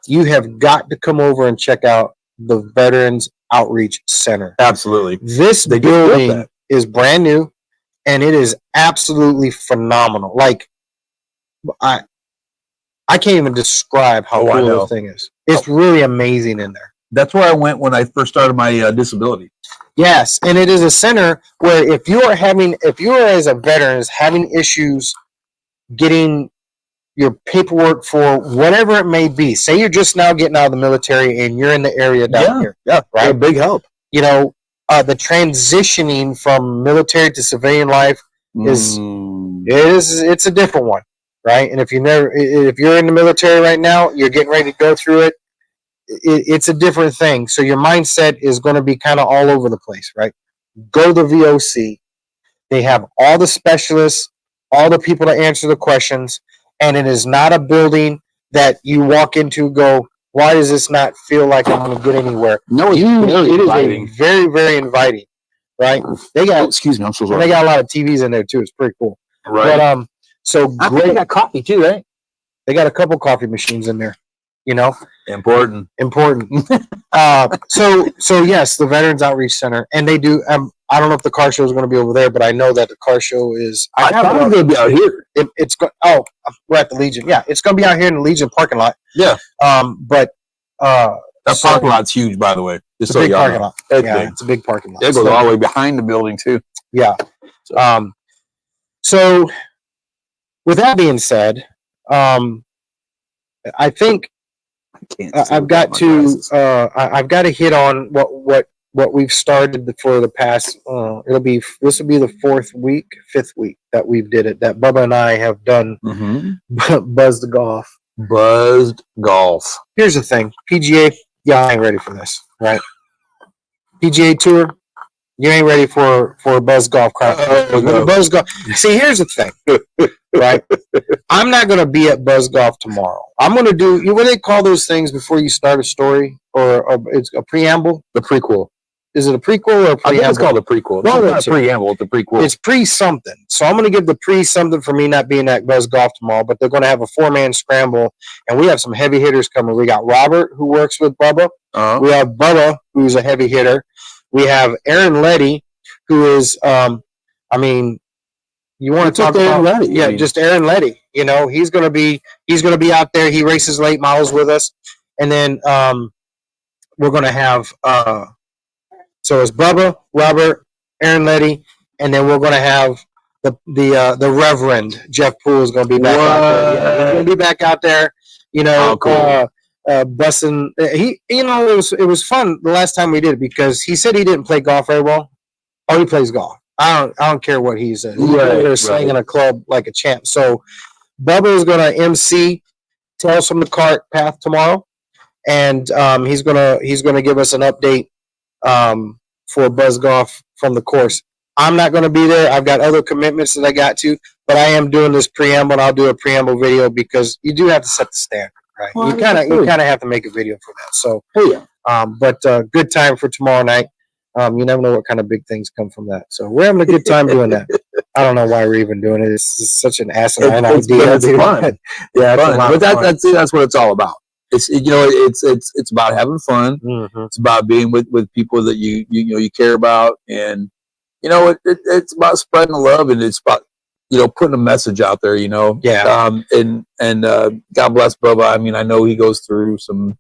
you have got to come over and check out the Veterans Outreach Center. Absolutely. This building is brand new, and it is absolutely phenomenal. Like, I can't even describe how cool the thing is. It's really amazing in there. That's where I went when I first started my disability. Yes, and it is a center where if you are as a veteran is having issues getting your paperwork for whatever it may be. Say you're just now getting out of the military and you're in the area down here. Yeah, right. A big help. You know, the transitioning from military to civilian life it's a different one, right? And if you're in the military right now, you're getting ready to go through it. It's a different thing. So your mindset is going to be kind of all over the place, right? Go to the VOC. They have all the specialists, all the people to answer the questions, and it is not a building that you walk into and go, why does this not feel like I'm going to get anywhere? No, it is very, very inviting, right? They got, excuse me, I'm so sorry. They got a lot of TVs in there too. It's pretty cool. Right. But so I think they got coffee too, right? They got a couple coffee machines in there. You know, important. So yes, the Veterans Outreach Center, and they do. I don't know if the car show is going to be over there, but I know that the car show is. I thought it was going to be out here. It's going. Oh, we're at the Legion. Yeah, it's going to be out here in the Legion parking lot. Yeah. But that parking lot's huge, by the way. It's a big parking lot. It's a big parking lot. It goes all the way behind the building too. Yeah. So with that being said, I think. I've got to hit on what we've started for the past. This will be the fifth week that we've did it. That Bubba and I have done. Buzzed golf. Here's the thing, PGA. Y'all ain't ready for this, right? PGA Tour. You ain't ready for a Buzz Golf crowd. Buzz Golf. See, here's the thing, right? I'm not going to be at Buzz Golf tomorrow. I'm going to do, what do they call those things before you start a story? Or it's a preamble? The prequel. Is it a prequel or a preamble? I think it's called a prequel. No, it's not a preamble. It's a prequel. It's pre-something. So I'm going to give the pre-something for me not being at Buzz Golf tomorrow, but they're going to have a 4-man scramble, and we have some heavy hitters coming. We got Robert, who works with Bubba. We have Bubba, who's a heavy hitter. We have Aaron Letty, who is, you want to talk about Letty? Yeah, just Aaron Letty. You know, he's going to be out there. He races late models with us, and then we're going to have so it's Bubba, Robert, Aaron Letty, and then we're going to have the Reverend Jeff Poole is going to be back out there. Yeah, he's going to be back out there. You know, busting. It was fun the last time we did it because he said he didn't play golf very well. Oh, he plays golf. I don't care what he's slinging a club like a champ. So Bubba is going to MC Tales from the Cart Path tomorrow, and he's gonna give us an update for Buzz Golf from the course. I'm not going to be there. I've got other commitments that I got to, but I am doing this preamble, and I'll do a preamble video because you do have to set the standard. Right, well, you kind of have to make a video for that. So, but good time for tomorrow night. You never know what kind of big things come from that. So we're having a good time doing that. I don't know why we're even doing it. It's such an asinine idea. It's fun. Yeah, it's fun. But that's what it's all about. It's it's about having fun. Mm-hmm. It's about being with people that you care about, and it's about spreading the love, and it's about putting a message out there, Yeah. And God bless Bubba. I mean, I know he goes through some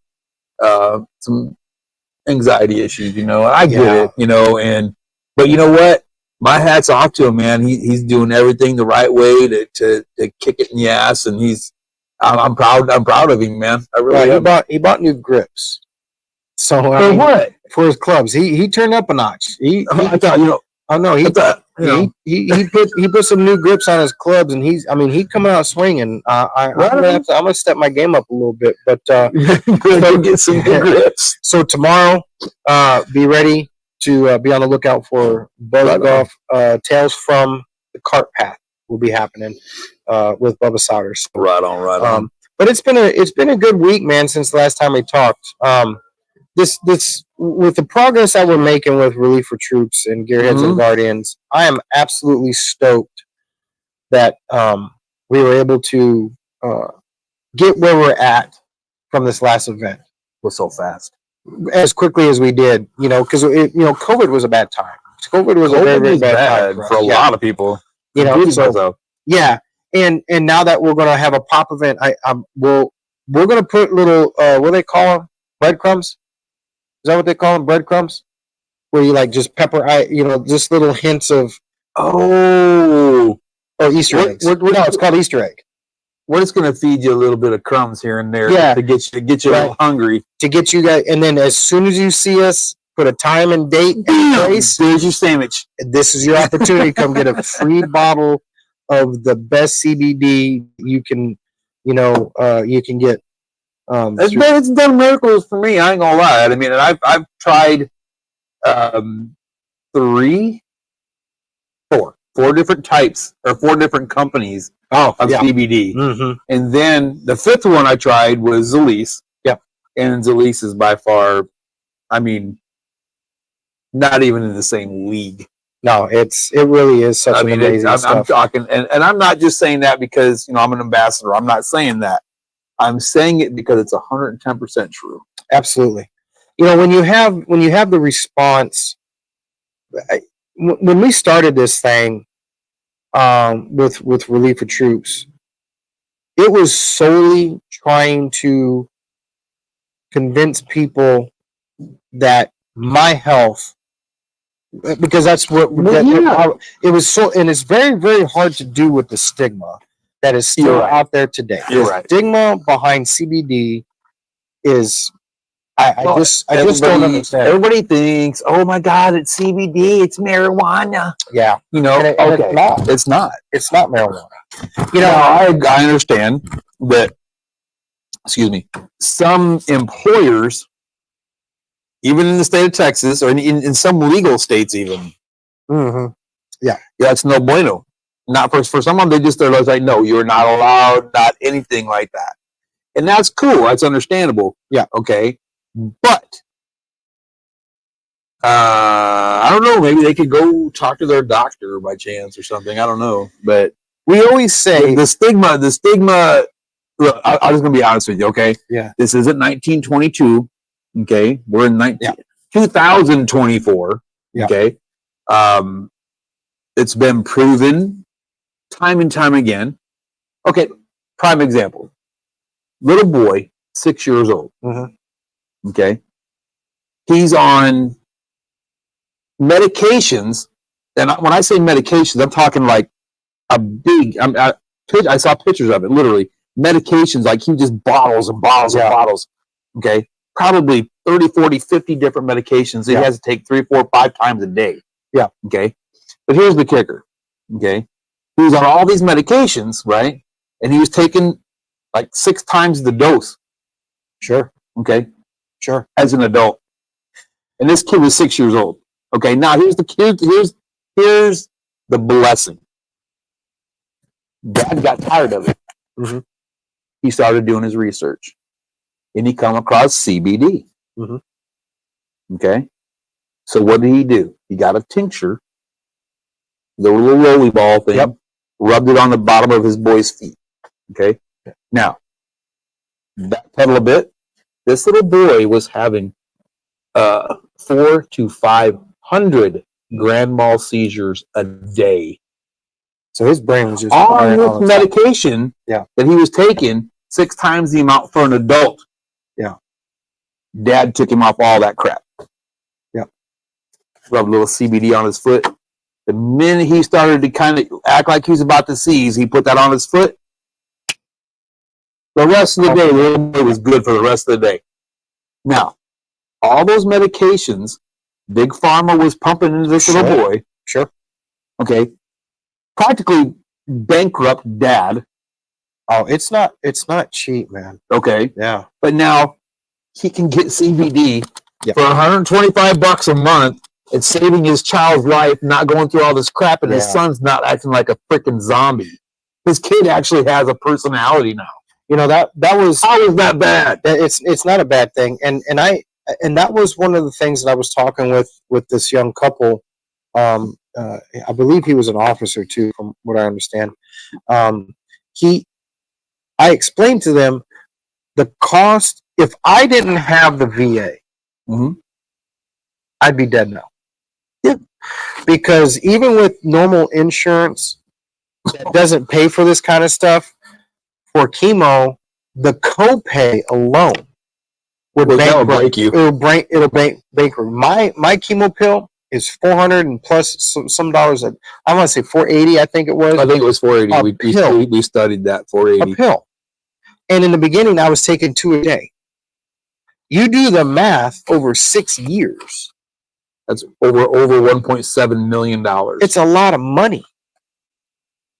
anxiety issues, I get it, but you know what? My hat's off to him, man. He's doing everything the right way to kick it in the ass, and I'm proud of him, man. I really am. He bought new grips. So what? For his clubs. He turned up a notch. I thought, Oh no, he put some new grips on his clubs, and he's coming out swinging. I'm gonna step my game up a little bit, but get some new grips. So tomorrow, be ready to be on the lookout for Buzz Golf Tales from the Cart Path will be happening with Bubba Souders. Right on. But it's been a good week, man, since the last time we talked. This with the progress that we're making with Relief for Troops and Gearheads and Guardians, I am absolutely stoked that we were able to get where we're at from this last event. Was so fast, as quickly as we did, because COVID was a bad time. COVID was a very, very bad time for a lot of people. Yeah, and now that we're going to have a pop event, we're going to put little what do they call them? Breadcrumbs. Is that what they call them? Breadcrumbs, where you like just pepper, just little hints of Easter eggs. No, it's called Easter egg. We're just going to feed you a little bit of crumbs here and there to get you a little hungry. To get you guys, and then as soon as you see us, put a time and date and place. There's your sandwich. This is your opportunity. Come get a free bottle of the best CBD you can get. It's done miracles for me. I ain't gonna lie. I mean, I've tried four different types or 4 different companies of CBD, and then the 5th one I tried was Zalise. Yep, and Zalise is by far, not even in the same league. No, it really is such an amazing stuff. I'm talking, and I'm not just saying that because I'm an ambassador. I'm not saying that. I'm saying it because it's 110% true. Absolutely. When you have the response, when we started this thing with Relief for Troops, it was solely trying to convince people that my health, because that's what it was so, and it's very, very hard to do with the stigma that is still out there today. The stigma behind CBD is, I just don't understand. Everybody thinks, oh my God, it's CBD, it's marijuana. Yeah. It's not. It's not marijuana. I understand that, some employers, even in the state of Texas, or in some legal states even, it's no bueno. Not for someone, they're like, no, you're not allowed, not anything like that. And that's cool. That's understandable. Yeah. Okay. But I don't know. Maybe they could go talk to their doctor by chance or something. I don't know. But we always say the stigma. Look, I'm just going to be honest with you. Okay. Yeah. This isn't 1922. Okay. We're in 2024. Yeah. Okay. It's been proven time and time again. Okay, prime example. Little boy, 6 years old. Okay. He's on medications. And when I say medications, I'm talking like a big, I saw pictures of it, literally. Medications, like he just bottles and bottles and bottles. Okay. Probably 30, 40, 50 different medications he has to take 3, 4, 5 times a day. Yeah. Okay. But here's the kicker. Okay. He was on all these medications, right? And he was taking like 6 times the dose. Sure. Okay. Sure. As an adult. And this kid was 6 years old. Okay. Now here's the blessing. Dad got tired of it. He started doing his research. And he come across CBD. Okay. So what did he do? He got a tincture, the little rolly ball thing, rubbed it on the bottom of his boy's feet. Okay. Now, backpedal a bit. This little boy was having 400 to 500 grand mal seizures a day. So his brain was just on this medication that he was taking 6 times the amount for an adult. Yeah. Dad took him off all that crap. Yeah. Rubbed a little CBD on his foot. The minute he started to kind of act like he was about to seize, he put that on his foot. The rest of the day, the little boy was good for the rest of the day. Now, all those medications Big Pharma was pumping into this little boy. Sure. Okay. Practically bankrupt dad. Oh, it's not cheap, man. Okay. Yeah. But now he can get CBD Yeah. for $125 a month. It's saving his child's life, not going through all this crap, and his Yeah. son's not acting like a freaking zombie. His kid actually has a personality now. You know, that was, How is that bad? it's not a bad thing. And that was one of the things that I was talking with this young couple. I believe he was an officer too, from what I understand. I explained to them the cost. If I didn't have the VA, Mhm. I'd be dead now. Yeah. Because even with normal insurance that doesn't pay for this kind of stuff, for chemo, the copay alone would That'll bankrupt break you. It'll bankrupt. My chemo pill is 400 and plus some dollars. I want to say 480. I think it was I think it was 480. pill. We studied that a 480. pill. And in the beginning, I was taking 2 a day. You do the math over 6 years. That's over $1.7 million. It's a lot of money.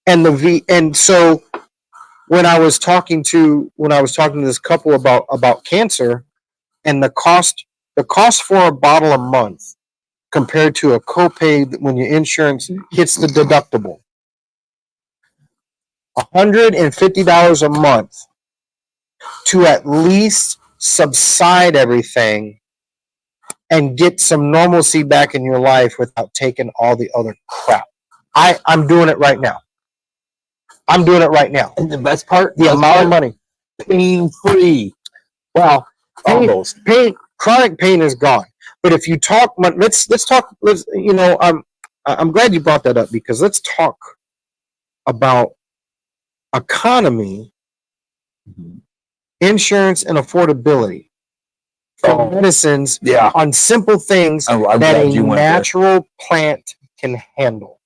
And so when I was talking to this couple about cancer and the cost for a bottle a month compared to a copay when your insurance hits the deductible, $150 a month to at least subside everything and get some normalcy back in your life without taking all the other crap. I'm doing it right now. I'm doing it right now. And the best part, The amount of money. pain-free. Well, Almost. chronic pain is gone. But if you talk, let's talk. I'm glad you brought that up, because let's talk about economy, insurance, and affordability for medicines on simple things I'm that glad a you went there. natural plant can handle.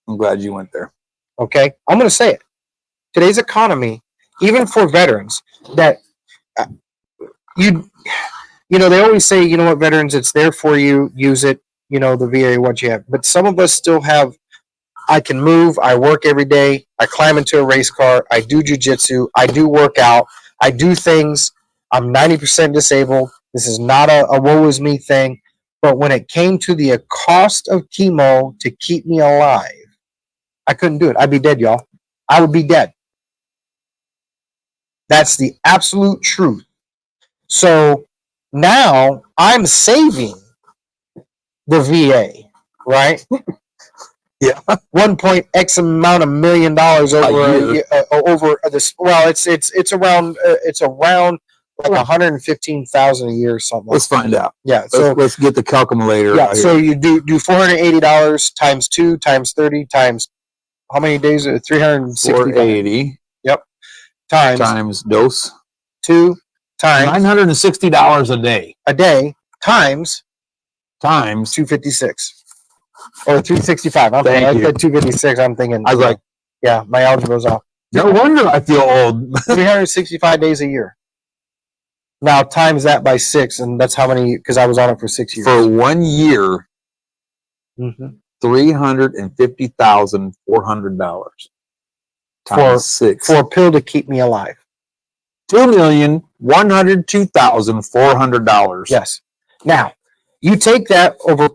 I'm glad you went there. Okay, I'm going to say it. Today's economy, even for veterans, that they always say, you know what, veterans, it's there for you, use it, the VA, what you have. But some of us still have, I can move, I work every day, I climb into a race car, I do jujitsu, I do work out, I do things, I'm 90% disabled. This is not a woe is me thing. But when it came to the cost of chemo to keep me alive, I couldn't do it. I'd be dead, y'all. I would be dead. That's the absolute truth. So now I'm saving the VA, right? Yeah. 1.x amount of $1 million over this. Well, it's around like 115,000 a year or something. Let's find out. Yeah. Let's get the calculator. Yeah. Out So here. you do $480 times 2 times 30 times how many days? 360. 480. Yep. Times dose. 2 times $960 a day. times 256 or 365. I said 256. I'm thinking. I was like, yeah, my algebra's off. no wonder I feel old. 365 days a year. Now times that by 6, and that's how many? Because I was on it for 6 years. For 1 year, $350,400 times 6 for a pill to keep me alive. $2,102,400. Yes. Now you take that over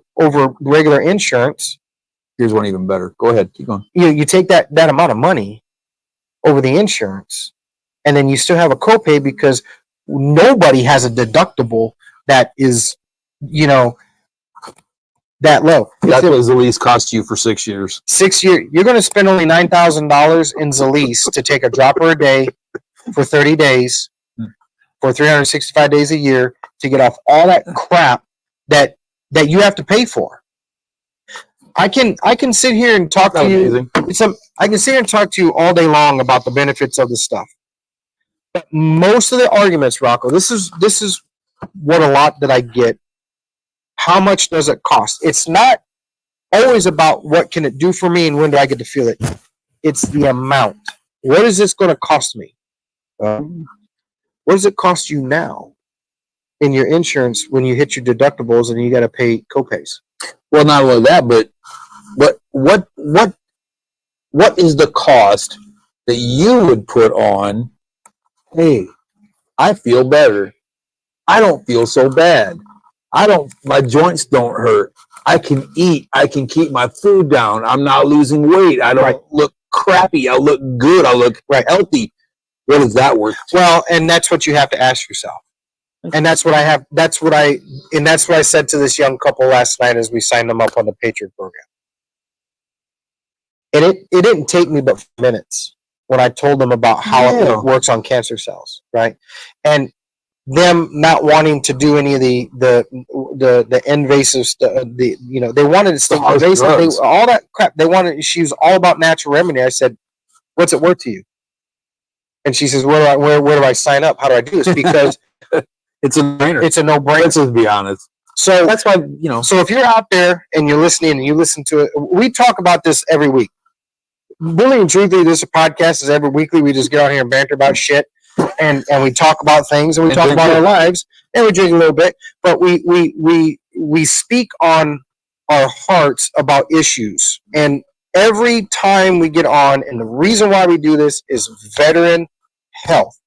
regular insurance. Here's one even better. Go ahead, keep going. You take that amount of money over the insurance, and then you still have a copay because nobody has a deductible that is, that low. That's what Zalise cost you for 6 years. 6 years, you're going to spend only $9,000 in Zalise to take a dropper a day for 30 days, for 365 days a year, to get off all that crap that you have to pay for. I can sit here and talk to you. I can sit here and talk to you all day long about the benefits of this stuff. But most of the arguments, Rocco, this is what a lot that I get. How much does it cost? It's not always about what can it do for me and when do I get to feel it. It's the amount. What is this going to cost me? What does it cost you now in your insurance when you hit your deductibles and you got to pay copays? Well, not only that, but what is the cost that you would put on? Hey, I feel better. I don't feel so bad. My joints don't hurt. I can eat. I can keep my food down. I'm not losing weight. I don't look crappy. I look good. I look healthy. What is that worth? Well, and that's what you have to ask yourself. And that's what I said to this young couple last night as we signed them up on the Patriot program. And it didn't take me but 5 minutes when I told them about how it works on cancer cells, right? And them not wanting to do any of the invasive stuff, they wanted to stay invasive, all that crap. She was all about natural remedy. I said, "What's it worth to you?" And she says, "Where do I sign up? How do I do this?" Because it's a no-brainer. It's a no-brainer. Let's just be honest. So that's why, So if you're out there and you're listening and you listen to it, we talk about this every week. Really and truthfully, this podcast is every weekly. We just get out here and banter about shit, and we talk about things, and we talk about our lives, and we drink a little bit. But we speak on our hearts about issues, and every time we get on, and the reason why we do this is veteran health,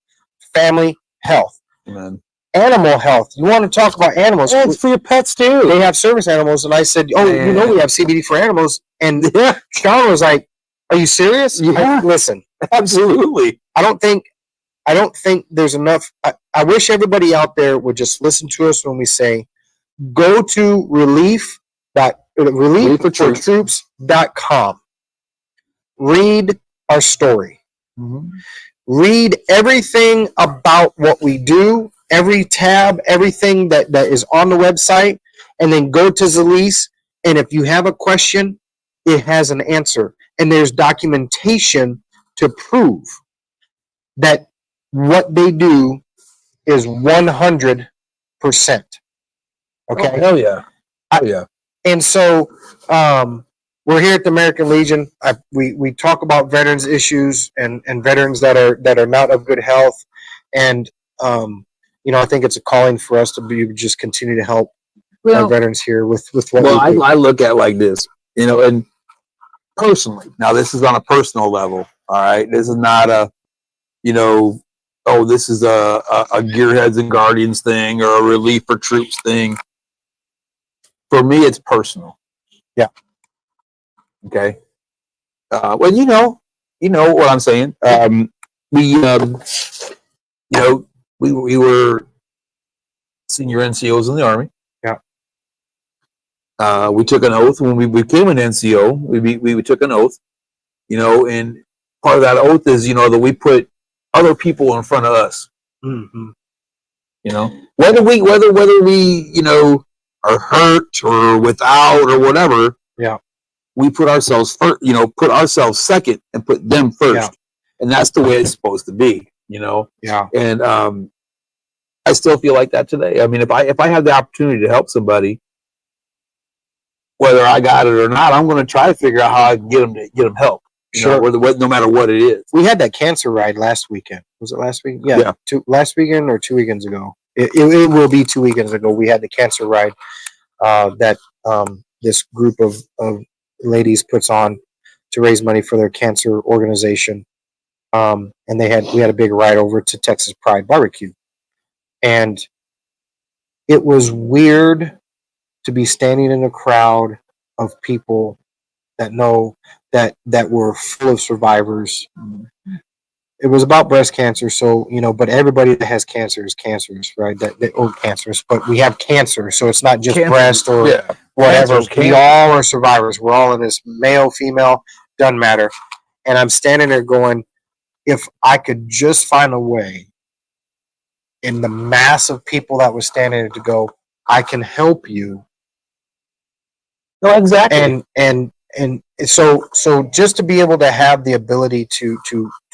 family health. Amen. Animal health. You want to talk about animals? Yeah, it's for your pets too. They have service animals, and I said, "Oh, we have CBD for animals." And Sean was like, "Are you serious?" Yeah. Listen, absolutely. I don't think there's enough. I wish everybody out there would just listen to us when we say, "Go to relieffortroops.com. Read our story. Mm-hmm. Read everything about what we do." Every tab, everything that is on the website, and then go to Zalise. And if you have a question, it has an answer. And there's documentation to prove that what they do is 100%. Okay? Oh, hell yeah. Oh, yeah. And so we're here at the American Legion. We talk about veterans issues and veterans that are not of good health. And I think it's a calling for us to just continue to help our veterans here with what we do. I look at it like this, and personally, now this is on a personal level, all right? This is not this is a Gearheads and Guardians thing or a Relief for Troops thing. For me, it's personal. Yeah. Okay. Well, you know what I'm saying. We were senior NCOs in the Army. Yeah. We took an oath when we became an NCO. We took an oath, and part of that oath is, that we put other people in front of us. Mm-hmm. Whether we are hurt or without or whatever. Yeah. We put ourselves first, put ourselves second and put them first. Yeah. And that's the way it's supposed to be. Yeah. And I still feel like that today. I mean, if I have the opportunity to help somebody, whether I got it or not, I'm going to try to figure out how I can get them help. Sure. No matter what it is. We had that cancer ride last weekend. Was it last week? Yeah. Last weekend or 2 weekends ago? It will be 2 weekends ago. We had the cancer ride that this group of ladies puts on to raise money for their cancer organization. And we had a big ride over to Texas Pride Barbecue, and it was weird to be standing in a crowd of people that know that were full of survivors. It was about breast cancer, so but everybody that has cancer is cancerous, right? Cancerous, but we have cancer, so it's not just breast or whatever. We all are survivors. We're all in this, male, female, doesn't matter. And I'm standing there going, if I could just find a way in the mass of people that was standing there to go, I can help you. No, exactly. And so just to be able to have the ability to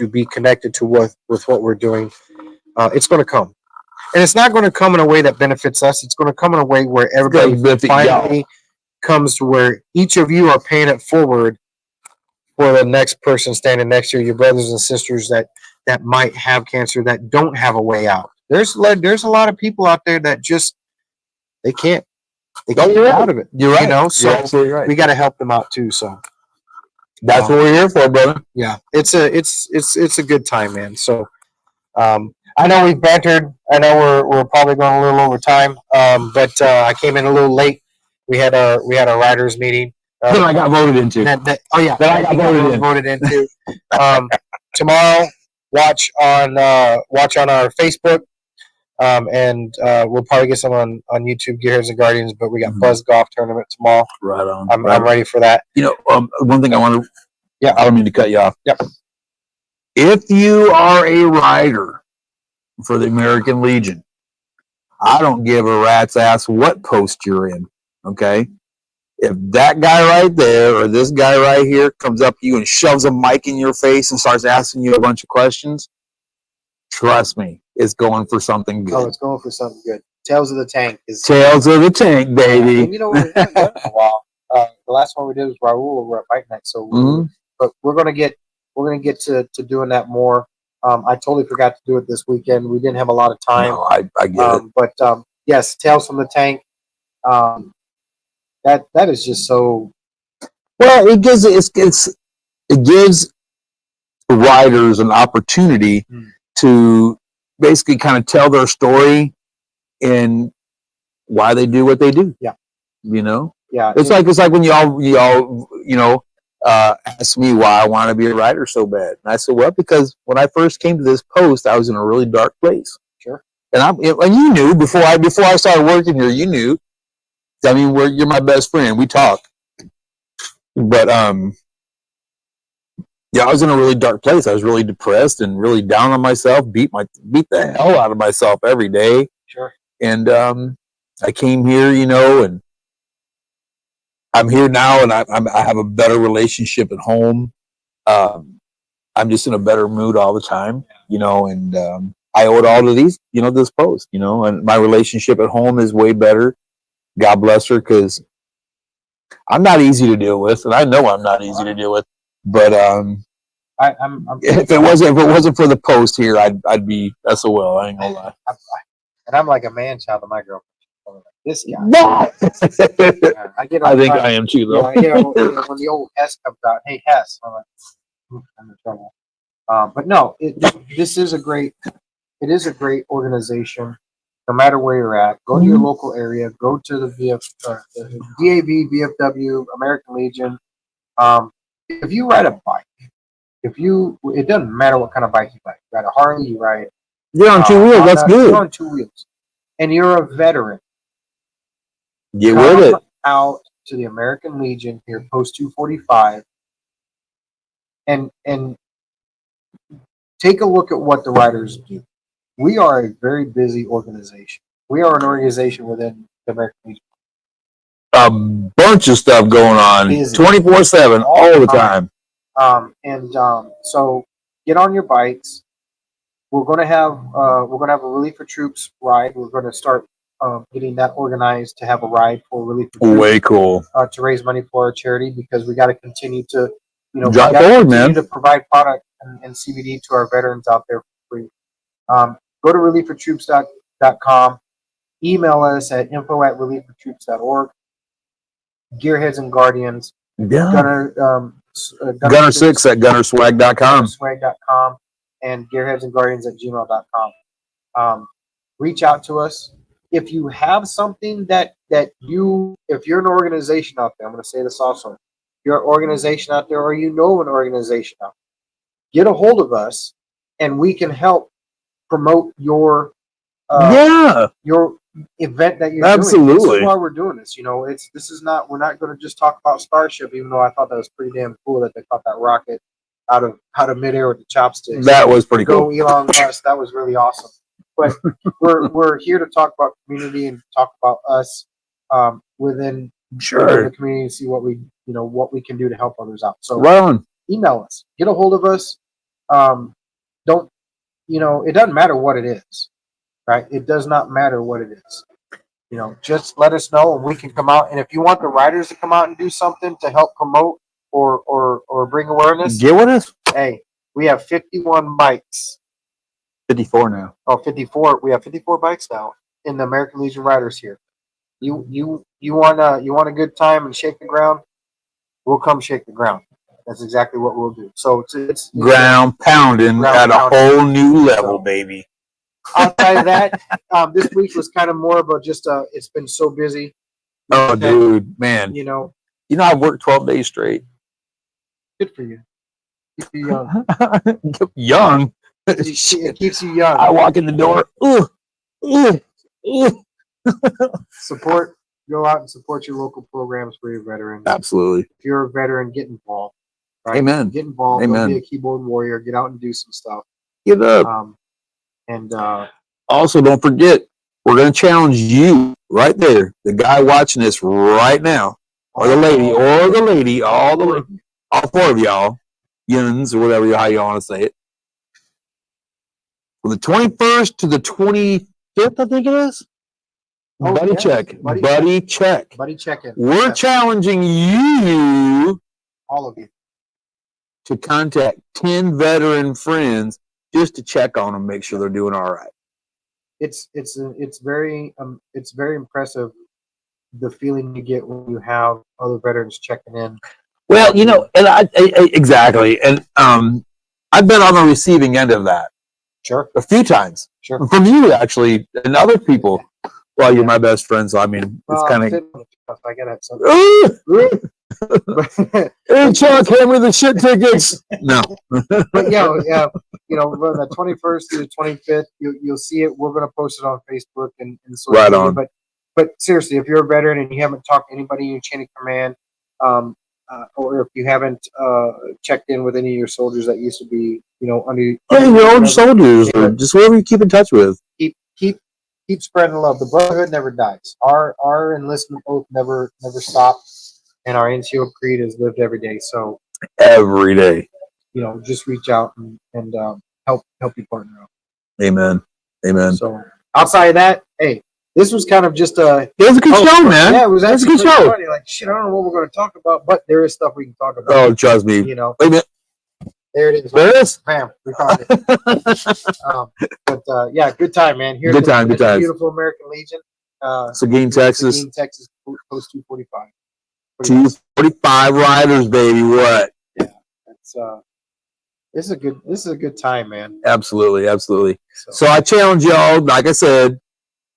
be connected to with what we're doing, it's going to come. And it's not going to come in a way that benefits us. It's going to come in a way where everybody finally comes to where each of you are paying it forward for the next person standing next to you, your brothers and sisters that might have cancer, that don't have a way out. There's a lot of people out there that just, they can't they Oh, keep you're right. out of it. You're right. You know, so You're absolutely right. we got to help them out too. So That's what we're here for, brother. yeah, it's a good time, man. So I know we've bantered. I know we're probably going a little over time. But I came in a little late. We had our riders meeting. That I got voted into. Oh yeah, That I got voted into. Tomorrow, watch on our Facebook. And we'll probably get some on YouTube, Gearheads and Guardians. But we got Buzz Golf tournament tomorrow. Right on. I'm ready for that. You know, one thing I want to. Yeah. I don't mean to cut you off. Yep. If you are a rider for the American Legion, I don't give a rat's ass what post you're in. Okay. If that guy right there or this guy right here comes up to you and shoves a mic in your face and starts asking you a bunch of questions, trust me, it's going for something good. Oh, it's going for something good. Tails of the Tank is Tails of the Tank, baby. And you know what? We haven't done it in a while. The last one we did was Raul over at Bike Night. So, but we're gonna get to doing that more. I totally forgot to do it this weekend. We didn't have a lot of time. No, I get it. But yes, Tales from the Tank. That is just so. Well, it gives riders an opportunity to basically kind of tell their story and why they do what they do. Yeah. You know? Yeah. It's like when y'all asked me why I want to be a rider so bad. And I said, well, because when I first came to this post, I was in a really dark place. Sure. And you knew before I started working here, you knew. I mean, you're my best friend. We talk. But yeah, I was in a really dark place. I was really depressed and really down on myself. Beat the hell out of myself every day. Sure. And I came here, and I'm here now, and I have a better relationship at home. I'm just in a better mood all the time, and I owe it all to this post, and my relationship at home is way better. God bless her, because I'm not easy to deal with, and I know I'm not easy to deal with. But if it wasn't for the post here, I'd be SOL. I ain't gonna lie. And I'm like a man child of my girlfriend. This guy. No! I think I am too, though. When the old Hess comes out, hey Hess, I'm like, I'm in trouble. But no, this is a great organization. No matter where you're at, go to your local area. Go to the DAV, VFW, American Legion. If you ride a bike, it doesn't matter what kind of bike you ride. You ride a Harley, you ride. You're on two wheels. That's good. You're on 2 wheels, and you're a veteran. Get with it. Out to the American Legion here, post 245, and take a look at what the riders do. We are a very busy organization. We are an organization within the American Legion. A bunch of stuff going on, 24/7, all the time. So get on your bikes. We're going to have a Relief for Troops ride. We're going to start getting that organized to have a ride for Relief for Troops. Way cool. To raise money for our charity, because we got to continue to drive forward, man. To provide product and CBD to our veterans out there for free. Go to relieffortroops.com. Email us at info@relieffortroops.org. Gearheads and Guardians. Yeah. Gunner6 at gunnerswag.com. Swag.com and gearheadsandguardians@gmail.com. Reach out to us. If you have something if you're an organization out there, I'm going to say this also. If you're an organization out there, or an organization out there, get a hold of us and we can help promote your event that you're Absolutely. doing. This is why we're doing this. We're not going to just talk about Starship, even though I thought that was pretty damn cool that they caught that rocket out of midair with the chopsticks. That was pretty cool. Go Elon Musk. That was really awesome. But we're here to talk about community and talk about us within the community and see what we can do to help others out. So right on. Email us, get a hold of us. It doesn't matter what it is, right? It does not matter what it is. Just let us know and we can come out. And if you want the riders to come out and do something to help promote or bring awareness, get with us. Hey, we have 51 bikes. 54 now. Oh, 54. We have 54 bikes now in the American Legion Riders here. You you want a good time and shake the ground, we'll come shake the ground. That's exactly what we'll do. So it's ground pounding ground at a pounding. whole new level, So, baby. outside of that, this week was kind of more about just it's been so busy. Oh, dude, man. You know, I've worked 12 days straight. good for you. Keep you young. Young. It keeps you young. I walk in the door. Support. Go out and support your local programs for your veterans. Absolutely. If you're a veteran, get involved. Right? Amen. Get involved. Amen. Don't be a keyboard warrior. Get out and do some stuff. Give up. And also, don't forget, we're going to challenge you right there, the guy watching this right now, or the lady, all four of y'all, yuns, or whatever, how you want to say it. From the 21st to the 25th, I think it is. Buddy check. Buddy check. Buddy check-in. We're challenging you, all of you, to contact 10 veteran friends just to check on them, make sure they're doing all right. It's very impressive, the feeling you get when you have other veterans checking in. Well, and I exactly, and I've been on the receiving end of that. Sure. A few times. Sure. From you, actually, and other people. Well, you're my best friend, so I mean, it's kind of. I gotta have something. Hey, Chuck, hand me the shit tickets. No. But yeah, from the 21st to the 25th, you'll see it. We're gonna post it on Facebook and social right media. on. But seriously, if you're a veteran and you haven't talked to anybody in your chain of command, or if you haven't checked in with any of your soldiers that used to be, under your own soldiers, or just whoever you keep in touch with. Keep spreading love. The brotherhood never dies. Our enlistment oath never stopped, and our NCO creed is lived every day. So every day, just reach out and help your partner out. Amen. So outside of that, hey, this was kind of just it was a good show, man. Yeah, it was actually a good show. Funny. Like shit, I don't know what we're going to talk about, but there is stuff we can talk about. Oh, trust me. Wait a minute. There it is. There it is. Bam, we found it. But yeah, good time, man. Here good time. Beautiful American Legion. Seguin, Texas. Seguin, Texas, post 245. 245 riders, baby. What? Yeah, this is a good time, man. Absolutely. So I challenge y'all, like I said,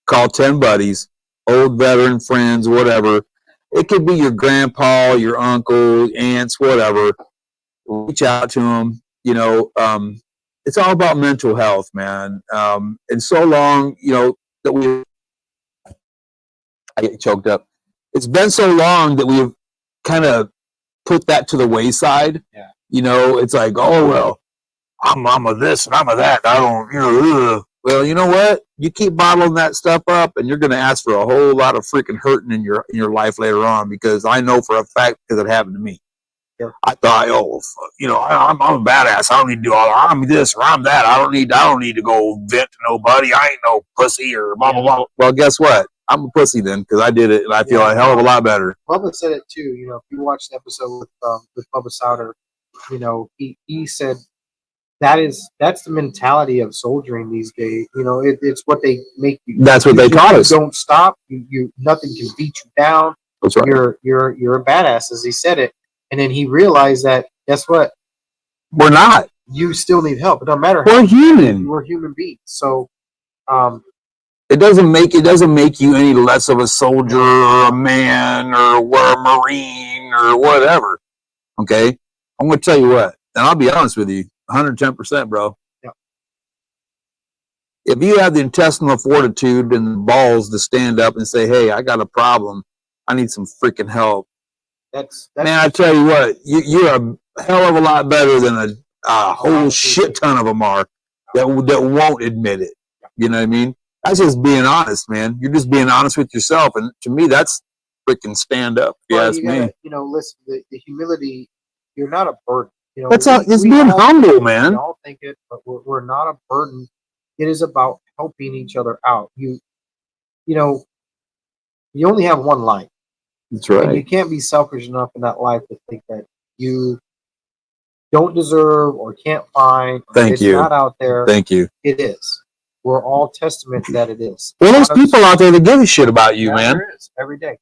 call 10 buddies, old veteran friends, whatever. It could be your grandpa, your uncle, aunts, whatever. Reach out to them. It's all about mental health, man. And so long, that I get choked up. It's been so long that we've kind of put that to the wayside. Yeah. It's like, oh, well, I'm a this and I'm a that. I don't, Well, you know what? You keep bottling that stuff up, and you're going to ask for a whole lot of freaking hurting in your life later on, because I know for a fact, because it happened to me. Sure. I thought, I'm a badass. I don't need to do all that. I'm this or I'm that. I don't need to go vent to nobody. I ain't no pussy or blah blah blah. Well, guess what? I'm a pussy then, because I did it and I feel a hell of a lot better. Bubba said it too. If you watch the episode with Bubba Souter, he said that's the mentality of soldiering these days. It's what they make you. That's what they taught us. Don't stop. You nothing can beat you down. That's right. You're a badass, as he said it. And then he realized that, guess what? We're not. You still need help. It doesn't matter. We're human. We're human beings. So, it doesn't make you any less of a soldier or a man or a Marine or whatever. Okay, I'm going to tell you what, and I'll be honest with you, 110%, bro. Yeah. If you have the intestinal fortitude and the balls to stand up and say, "Hey, I got a problem. I need some freaking help." That's man, I tell you what, you're a hell of a lot better than a whole shit ton of them are that won't admit it. You know what I mean? That's just being honest, man. You're just being honest with yourself, and to me, that's freaking stand up. If you ask me. Listen, the humility. You're not a burden. It's being humble, man. We all think it, but we're not a burden. It is about helping each other out. You only have one life. That's right. And you can't be selfish enough in that life to think that you don't deserve or can't find. Thank you. It's not out there. Thank you. It is. We're all testament that it is. Well, there's people out there that give a shit about you, man. There is every day.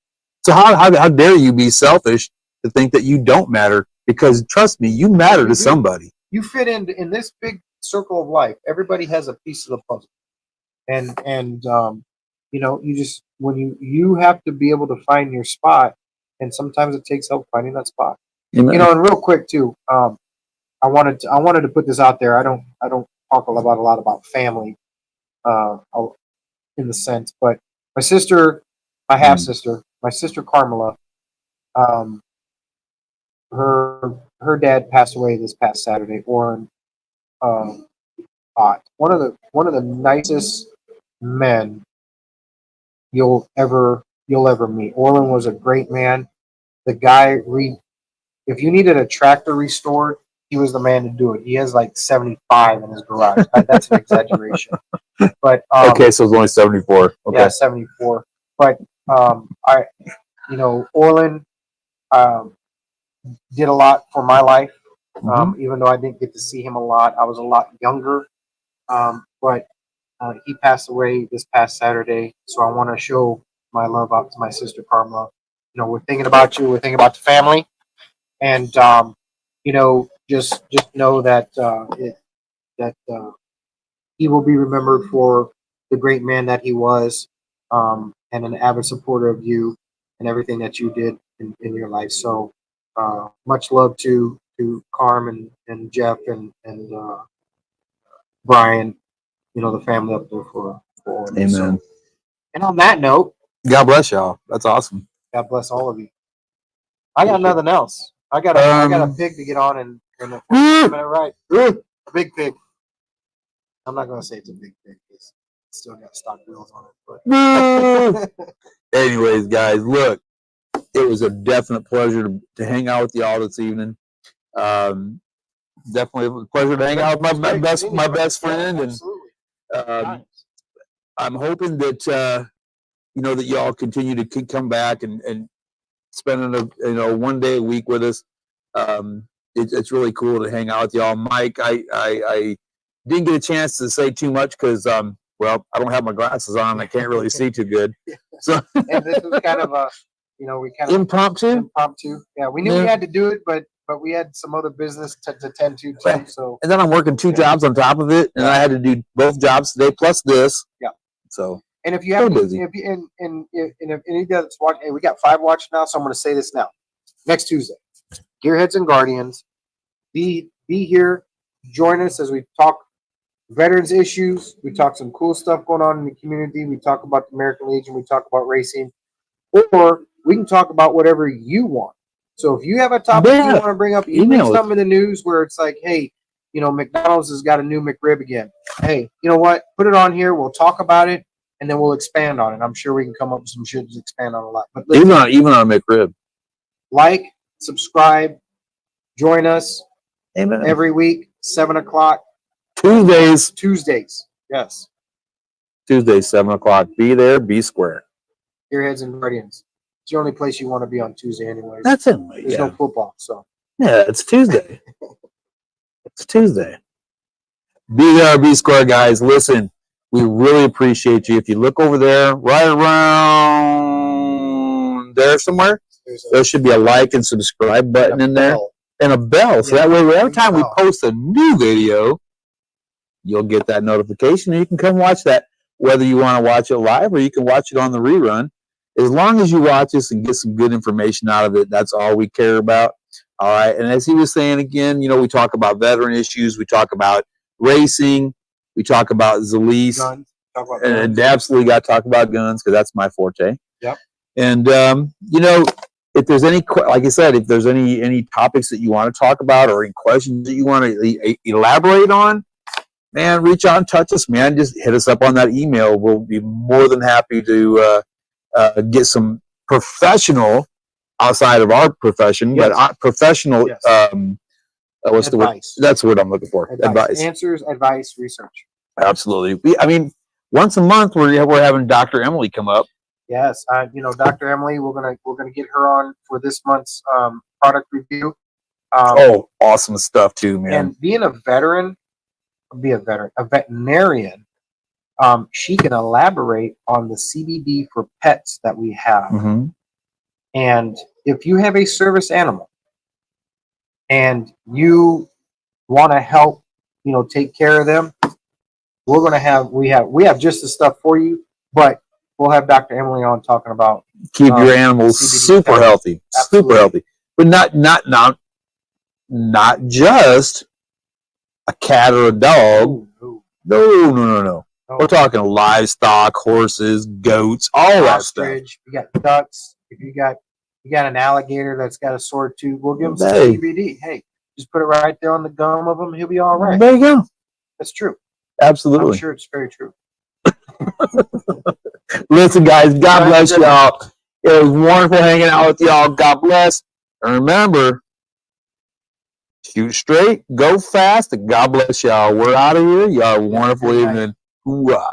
So how dare you be selfish to think that you don't matter? Because trust me, you matter You to do. somebody. You fit in this big circle of life. Everybody has a piece of the puzzle, and you know, you just when you have to be able to find your spot, and sometimes it takes help finding that spot. Amen. You know, and real quick too, I wanted to put this out there. I don't talk a lot about family, uh, in the sense, but my sister, my half sister, my sister Carmela, um, her dad passed away this past Saturday. Orrin, um, Ott, one of the nicest men you'll ever meet. Orlin was a great man. The guy if you needed a tractor restored, he was the man to do it. He has like 75 in his garage. That's an exaggeration. But Okay, so it's only 74. Okay. yeah, 74. But Orlin um, did a lot for my life. Even though I didn't get to see him a lot, I was a lot younger. But he passed away this past Saturday, so I want to show my love out to my sister Carmela. You know, we're thinking about you. We're thinking about the family, and you know, just know that he will be remembered for the great man that he was, and an avid supporter of you and everything that you did in your life. So much love to Carm and Jeff and Brian, you know, the family up there for Amen. So, and on that note, God bless y'all. That's awesome. God bless all of you. I got nothing else. I got a pig to get on and a 40-minute ride. A big pig. I'm not gonna say it's a big pig because it's still got stock wheels on it. But anyways, guys, look, it was a definite pleasure to hang out with y'all this evening. Definitely a pleasure to hang out with my best friend, and I'm hoping that you know that y'all continue to come back and spending one day a week with us. It's really cool to hang out with y'all. Mike, I didn't get a chance to say too much because well, I don't have my glasses on. I can't really see too good. So and this was kind of a we kind of impromptu. Yeah, we knew we had to do it, but we had some other business to tend to too. So and then I'm working two jobs on top of it, and I had to do both jobs today plus this. Yeah. So. And if you have if any that's watching, hey, we got 5 watching now, so I'm going to say this now. Next Tuesday, Gearheads and Guardians, be here, join us as we talk veterans issues. We talk some cool stuff going on in the community. We talk about the American Legion. We talk about racing, or we can talk about whatever you want. So if you have a topic you want to bring up, you bring something in the news where it's like, hey, you know, McDonald's has got a new McRib again. Hey, you know what? Put it on here. We'll talk about it. And then we'll expand on it. I'm sure we can come up with some shit to expand on a lot. But listen, even on McRib. Like, subscribe, join us. Amen. Every week, 7 o'clock. Tuesdays. Yes. Tuesdays, 7 o'clock. Be there, be square. Gearheads and Guardians. It's the only place you want to be on Tuesday anyways. That's it. There's no football, so. Yeah, it's Tuesday. It's Tuesday. Be there, be square, guys. Listen. We really appreciate you. If you look over there, right around there somewhere, there should be a like and subscribe button in there and a bell. So that way, every time we post a new video, you'll get that notification and you can come watch that, whether you want to watch it live or you can watch it on the rerun. As long as you watch us and get some good information out of it, that's all we care about. All right. And as he was saying again, you know, we talk about veteran issues. We talk about racing. We talk about Zalise, and absolutely got to talk about guns because that's my forte. Yep. And you know, if there's any, like I said, if there's any topics that you want to talk about or any questions that you want to elaborate on, man, reach out and touch us, man. Just hit us up on that email. We'll be more than happy to get some professional outside of our profession, but professional. What's the word? That's the word I'm looking for. Advice. Answers, advice, research. Absolutely. I mean, once a month we're having Dr. Emily come up. Yes, you know, Dr. Emily, we're gonna get her on for this month's product review. Awesome stuff too, man. And being a veterinarian, she can elaborate on the CBD for pets that we have. And if you have a service animal and you want to help, take care of them, we're going to have, we have just the stuff for you, but we'll have Dr. Emily on talking about Keep your animals CBD super testing. healthy, Absolutely. super healthy, but not just a cat or a dog. Ooh, No. no. We're talking livestock, horses, goats, all that stuff. Ostrich, you got ducks. If you got an alligator that's got a sore tooth, we'll give him some Hey. CBD. Hey, just put it right there on the gum of him. He'll be all right. There you go. That's true. Absolutely. I'm sure it's very true. Listen, guys, God Right, bless good. y'all. It was wonderful hanging out with y'all. God bless. And remember, shoot straight, go fast, and God bless y'all. We're out of here. Y'all have a wonderful good night. evening. Hoorah.